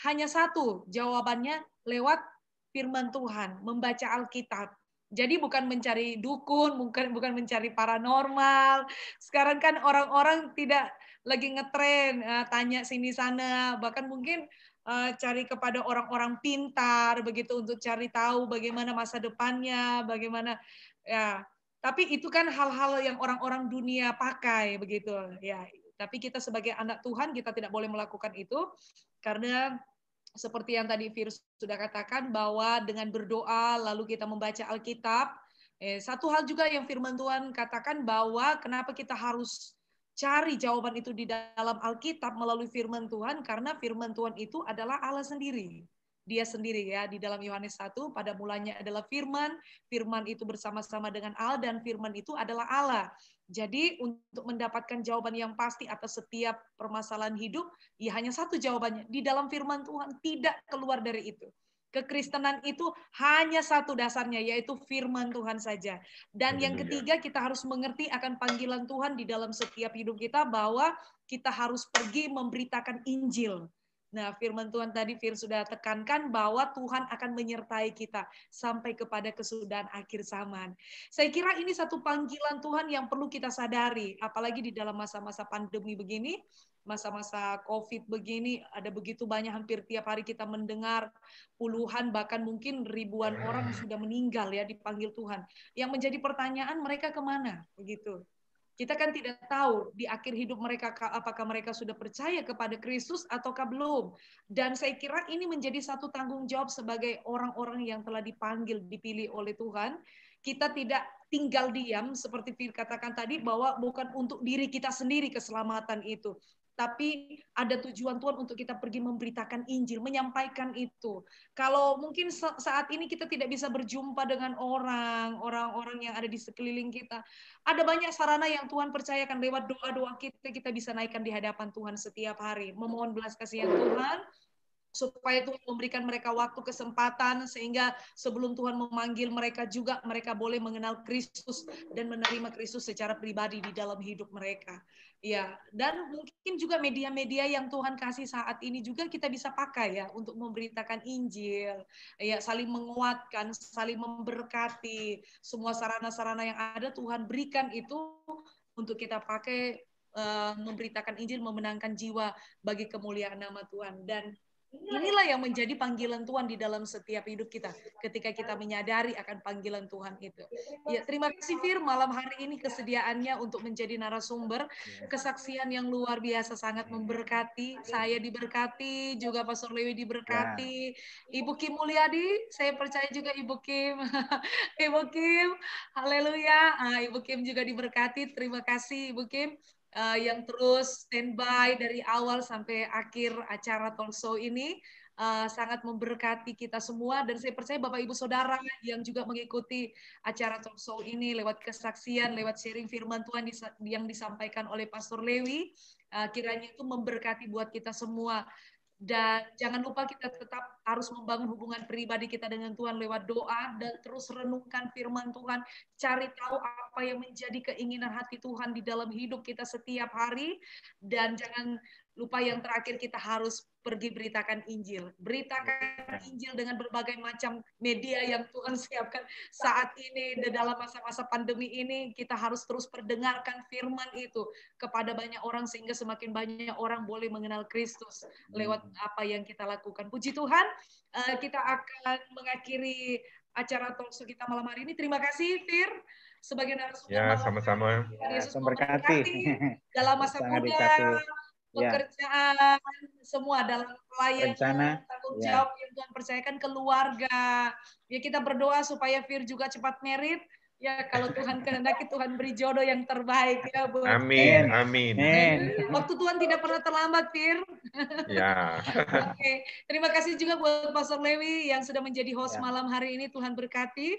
hanya satu, jawabannya lewat firman Tuhan, membaca Alkitab. Jadi bukan mencari dukun, bukan mencari paranormal. Sekarang kan orang-orang tidak lagi ngetren, tanya sini sana, bahkan mungkin cari kepada orang-orang pintar begitu untuk cari tahu bagaimana masa depannya, bagaimana ya. Tapi itu kan hal-hal yang orang-orang dunia pakai begitu ya. Tapi kita sebagai anak Tuhan kita tidak boleh melakukan itu, karena seperti yang tadi Virus sudah katakan bahwa dengan berdoa lalu kita membaca Alkitab, satu hal juga yang firman Tuhan katakan bahwa kenapa kita harus cari jawaban itu di dalam Alkitab melalui firman Tuhan, karena firman Tuhan itu adalah Allah sendiri. Dia sendiri ya, di dalam Yohanes 1 pada mulanya adalah firman, firman itu bersama-sama dengan Allah dan firman itu adalah Allah. Jadi untuk mendapatkan jawaban yang pasti atas setiap permasalahan hidup, ya hanya satu jawabannya, di dalam firman Tuhan, tidak keluar dari itu. Kekristenan itu hanya satu dasarnya, yaitu firman Tuhan saja. Dan yang ketiga, kita harus mengerti akan panggilan Tuhan di dalam setiap hidup kita, bahwa kita harus pergi memberitakan Injil. Nah, firman Tuhan tadi Fir sudah tekankan bahwa Tuhan akan menyertai kita sampai kepada kesudahan akhir zaman. Saya kira ini satu panggilan Tuhan yang perlu kita sadari, apalagi di dalam masa-masa pandemi begini, masa-masa COVID begini, ada begitu banyak, hampir tiap hari kita mendengar puluhan bahkan mungkin ribuan orang sudah meninggal ya dipanggil Tuhan. Yang menjadi pertanyaan, mereka kemana? Begitu. Kita kan tidak tahu di akhir hidup mereka apakah mereka sudah percaya kepada Kristus ataukah belum. Dan saya kira ini menjadi satu tanggung jawab sebagai orang-orang yang telah dipanggil, dipilih oleh Tuhan. Kita tidak tinggal diam seperti Fir katakan tadi, bahwa bukan untuk diri kita sendiri keselamatan itu, tapi ada tujuan Tuhan untuk kita pergi memberitakan Injil, menyampaikan itu. Kalau mungkin saat ini kita tidak bisa berjumpa dengan orang-orang yang ada di sekeliling kita, ada banyak sarana yang Tuhan percayakan lewat doa-doa kita bisa naikkan di hadapan Tuhan setiap hari, memohon belas kasihan Tuhan, supaya Tuhan memberikan mereka waktu, kesempatan, sehingga sebelum Tuhan memanggil mereka juga, mereka boleh mengenal Kristus dan menerima Kristus secara pribadi di dalam hidup mereka. Ya, dan mungkin juga media-media yang Tuhan kasih saat ini juga kita bisa pakai ya untuk memberitakan Injil, ya, saling menguatkan, saling memberkati. Semua sarana-sarana yang ada Tuhan berikan itu untuk kita pakai memberitakan Injil, memenangkan jiwa bagi kemuliaan nama Tuhan. Dan inilah yang menjadi panggilan Tuhan di dalam setiap hidup kita ketika kita menyadari akan panggilan Tuhan itu. Ya, terima kasih Fir malam hari ini kesediaannya untuk menjadi narasumber, kesaksian yang luar biasa, sangat memberkati. Saya diberkati, juga Pastor Lewi diberkati. Ibu Kim Mulyadi, saya percaya juga Ibu Kim. Ibu Kim, haleluya. Ibu Kim juga diberkati. Terima kasih Ibu Kim. Yang terus standby dari awal sampai akhir acara talk show ini, sangat memberkati kita semua. Dan saya percaya Bapak Ibu Saudara yang juga mengikuti acara talk show ini lewat kesaksian, lewat sharing firman Tuhan yang disampaikan oleh Pastor Lewi, kiranya itu memberkati buat kita semua. Dan jangan lupa kita tetap harus membangun hubungan pribadi kita dengan Tuhan lewat doa, dan terus renungkan firman Tuhan, cari tahu apa yang menjadi keinginan hati Tuhan di dalam hidup kita setiap hari. Dan jangan lupa yang terakhir, kita harus pergi beritakan Injil. Beritakan Injil dengan berbagai macam media yang Tuhan siapkan saat ini. Dalam masa-masa pandemi ini, kita harus terus perdengarkan firman itu kepada banyak orang, sehingga semakin banyak orang boleh mengenal Kristus lewat apa yang kita lakukan. Puji Tuhan, kita akan mengakhiri acara talk show kita malam hari ini. Terima kasih Fir sebagai narasumber. Ya, sama-sama. Yesus memberkati dalam masa muda, pekerjaan, semua dalam pelayanan, tanggung jawab yang Tuhan percayakan, keluarga. Ya, kita berdoa supaya Fir juga cepat merit. Ya, kalau Tuhan kehendaki, Tuhan beri jodoh yang terbaik ya buat. Amin, amin. Waktu Tuhan tidak pernah terlambat, Fir. Ya. Oke, terima kasih juga buat Pastor Lewi yang sudah menjadi host malam hari ini. Tuhan berkati.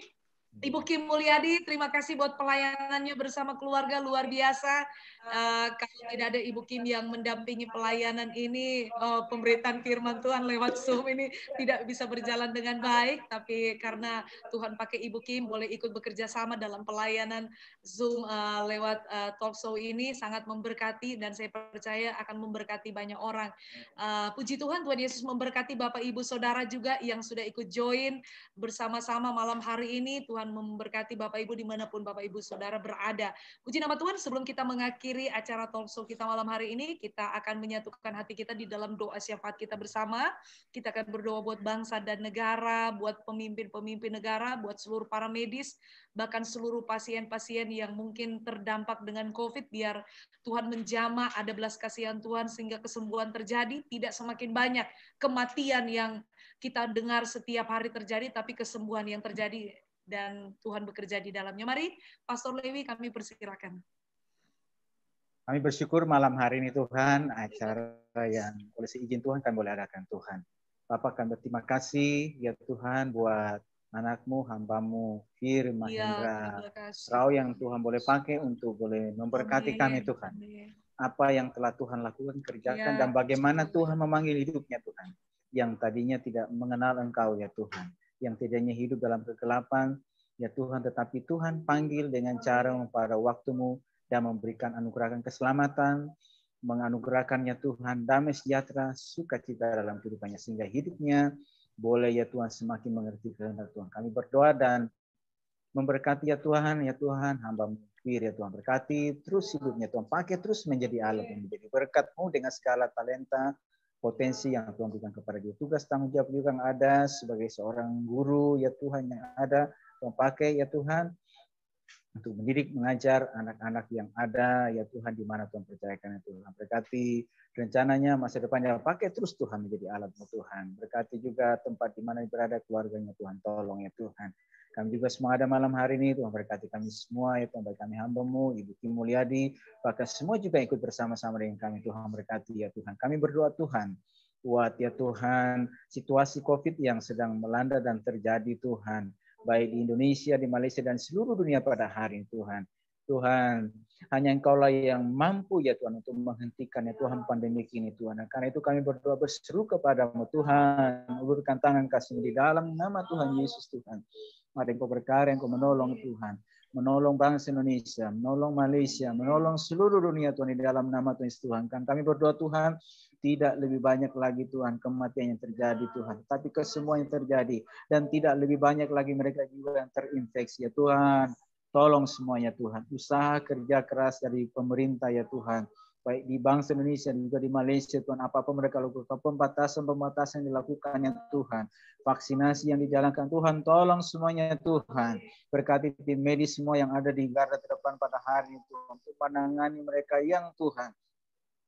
Ibu Kim Mulyadi, terima kasih buat pelayanannya bersama keluarga, luar biasa. Kalau tidak ada Ibu Kim yang mendampingi pelayanan ini, pemberitaan firman Tuhan lewat Zoom ini tidak bisa berjalan dengan baik. Tapi karena Tuhan pakai Ibu Kim, boleh ikut bekerja sama dalam pelayanan Zoom lewat talk show ini, sangat memberkati, dan saya percaya akan memberkati banyak orang. Puji Tuhan, Tuhan Yesus memberkati Bapak Ibu Saudara juga yang sudah ikut join bersama-sama malam hari ini. Tuhan memberkati Bapak Ibu dimanapun Bapak Ibu Saudara berada. Puji nama Tuhan, sebelum kita mengakhiri acara talk show kita malam hari ini, kita akan menyatukan hati kita di dalam doa syafaat kita bersama. Kita akan berdoa buat bangsa dan negara, buat pemimpin-pemimpin negara, buat seluruh para medis, bahkan seluruh pasien-pasien yang mungkin terdampak dengan COVID, biar Tuhan menjamah, ada belas kasihan Tuhan sehingga kesembuhan terjadi, tidak semakin banyak kematian yang kita dengar setiap hari terjadi, tapi kesembuhan yang terjadi dan Tuhan bekerja di dalamnya. Mari, Pastor Lewi, kami persilakan. Kami bersyukur malam hari ini Tuhan, acara yang oleh seizin Tuhan kami boleh adakan Tuhan. Bapak, kami berterima kasih ya Tuhan buat anakmu, hambamu, Fir Mahendra Rao yang Tuhan boleh pakai untuk boleh memberkati kami Tuhan. Apa yang telah Tuhan lakukan, kerjakan, dan bagaimana Tuhan memanggil hidupnya Tuhan. yang tadinya tidak mengenal Engkau ya Tuhan, yang tadinya hidup dalam kegelapan ya Tuhan, tetapi Tuhan panggil dengan cara pada waktu-Mu dan memberikan anugerahkan keselamatan, menganugerahkan ya Tuhan damai sejahtera, sukacita dalam kehidupannya, sehingga hidupnya boleh ya Tuhan semakin mengerti kehendak Tuhan. Kami berdoa dan memberkati ya Tuhan hamba-Mu Fir ya Tuhan, berkati terus hidupnya Tuhan, pakai terus menjadi alat yang menjadi berkat-Mu dengan segala talenta, potensi yang Tuhan berikan kepada dia, tugas tanggung jawab juga yang ada sebagai seorang guru ya Tuhan yang ada, Tuhan pakai ya Tuhan untuk mendidik, mengajar anak-anak yang ada ya Tuhan di mana Tuhan percayakan ya Tuhan. Berkati rencananya masa depannya, pakai terus Tuhan menjadi alat-Mu Tuhan. Berkati juga tempat di mana berada keluarganya Tuhan, tolong ya Tuhan. Kami juga semua ada malam hari ini, Tuhan berkati kami semua, ya Tuhan, baik kami hamba-Mu, Ibu Kim Mulyadi, bahkan semua juga ikut bersama-sama dengan kami, Tuhan berkati ya Tuhan. Kami berdoa Tuhan, buat ya Tuhan, situasi COVID yang sedang melanda dan terjadi Tuhan, baik di Indonesia, di Malaysia, dan seluruh dunia pada hari ini Tuhan. Tuhan, hanya Engkau-lah yang mampu ya Tuhan untuk menghentikan ya Tuhan pandemi ini Tuhan. Dan karena itu kami berdoa berseru kepadamu Tuhan, ulurkan tangan kasih di dalam nama Tuhan Yesus Tuhan. Ada Engkau berkarya, Engkau menolong Tuhan, menolong bangsa Indonesia, menolong Malaysia, menolong seluruh dunia Tuhan di dalam nama Tuhan Yesus Tuhan. Kan kami berdoa Tuhan, tidak lebih banyak lagi Tuhan kematian yang terjadi Tuhan, tapi kesemua yang terjadi, dan tidak lebih banyak lagi mereka juga yang terinfeksi ya Tuhan. Tolong semuanya Tuhan, usaha kerja keras dari pemerintah ya Tuhan, baik di bangsa Indonesia dan juga di Malaysia Tuhan, apa-apa mereka lakukan, pembatasan yang dilakukan ya Tuhan, vaksinasi yang dijalankan Tuhan, tolong semuanya Tuhan, berkati tim medis semua yang ada di garda terdepan pada hari itu, untuk menangani mereka yang Tuhan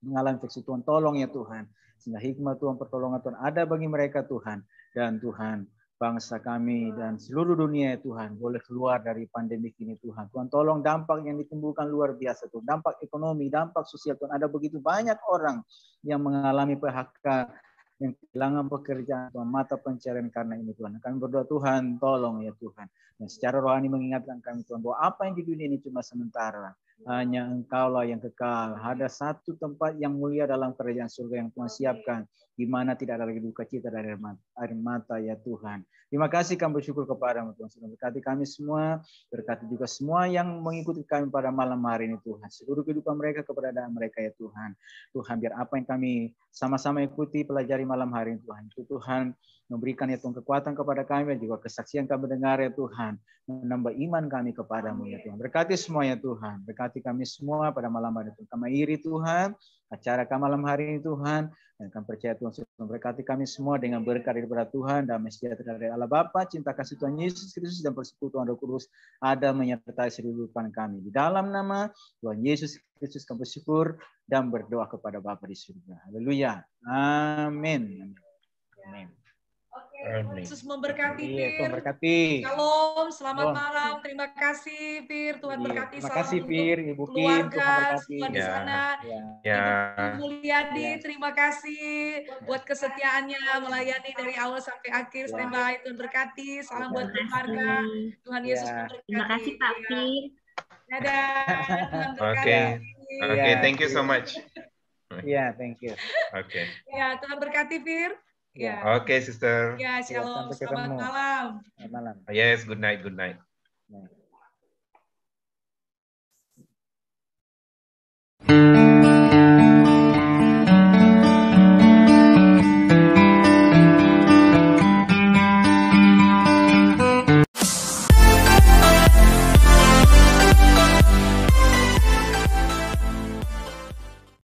mengalami infeksi Tuhan, tolong ya Tuhan, sehingga hikmat Tuhan, pertolongan Tuhan ada bagi mereka Tuhan, dan Tuhan, bangsa kami dan seluruh dunia ya Tuhan boleh keluar dari pandemi ini Tuhan. Tuhan tolong dampak yang ditimbulkan luar biasa Tuhan, dampak ekonomi, dampak sosial Tuhan, ada begitu banyak orang yang mengalami PHK, yang kehilangan pekerjaan Tuhan, mata pencarian karena ini Tuhan. Kami berdoa Tuhan, tolong ya Tuhan. Dan secara rohani mengingatkan kami Tuhan bahwa apa yang di dunia ini cuma sementara. Hanya Engkaulah yang kekal. Ada satu tempat yang mulia dalam kerajaan surga yang Tuhan siapkan, di mana tidak ada lagi duka cita dari air mata ya Tuhan. Terima kasih kami bersyukur kepada-Mu Tuhan. Sudah berkati kami semua, berkati juga semua yang mengikuti kami pada malam hari ini Tuhan. Seluruh kehidupan mereka, keberadaan mereka ya Tuhan. Tuhan, biar apa yang kami sama-sama ikuti, pelajari malam hari ini Tuhan. Itu Tuhan memberikan ya Tuhan kekuatan kepada kami, dan juga kesaksian kami dengar ya Tuhan. Menambah iman kami kepada-Mu ya Tuhan. Berkati semua ya Tuhan. Berkati kami semua pada malam hari itu. Kami iri Tuhan, acara kami malam hari ini Tuhan. Dan kami percaya Tuhan sudah memberkati kami semua dengan berkat daripada Tuhan, damai sejahtera dari Allah Bapa, cinta kasih Tuhan Yesus Kristus, dan persekutuan Roh Kudus ada menyertai seluruh kehidupan kami. Di dalam nama Tuhan Yesus Kristus kami bersyukur dan berdoa kepada Bapa di surga. Haleluya. Amin. Amin. Tuhan Yesus memberkati, Tuhan Fir. berkati. Shalom, selamat malam. Terima kasih, Fir. Tuhan berkati. Terima Salam kasih, Fir. Ibu Kim, keluarga Tuhan berkati. semua di sana. Ya. Ibu Mulyadi, terima kasih buat kesetiaannya melayani dari awal sampai akhir. Standby, Tuhan berkati. Salam buat keluarga. Tuhan Yesus memberkati. Terima kasih, Pak Fir. Dadah. Tuhan berkati. Oke, thank you so much. Ya, thank you. Oke. Ya, Tuhan berkati, Fir. Ya. Oke, sister. Ya, shalom. Selamat malam. Selamat malam. Yes, good night, good night.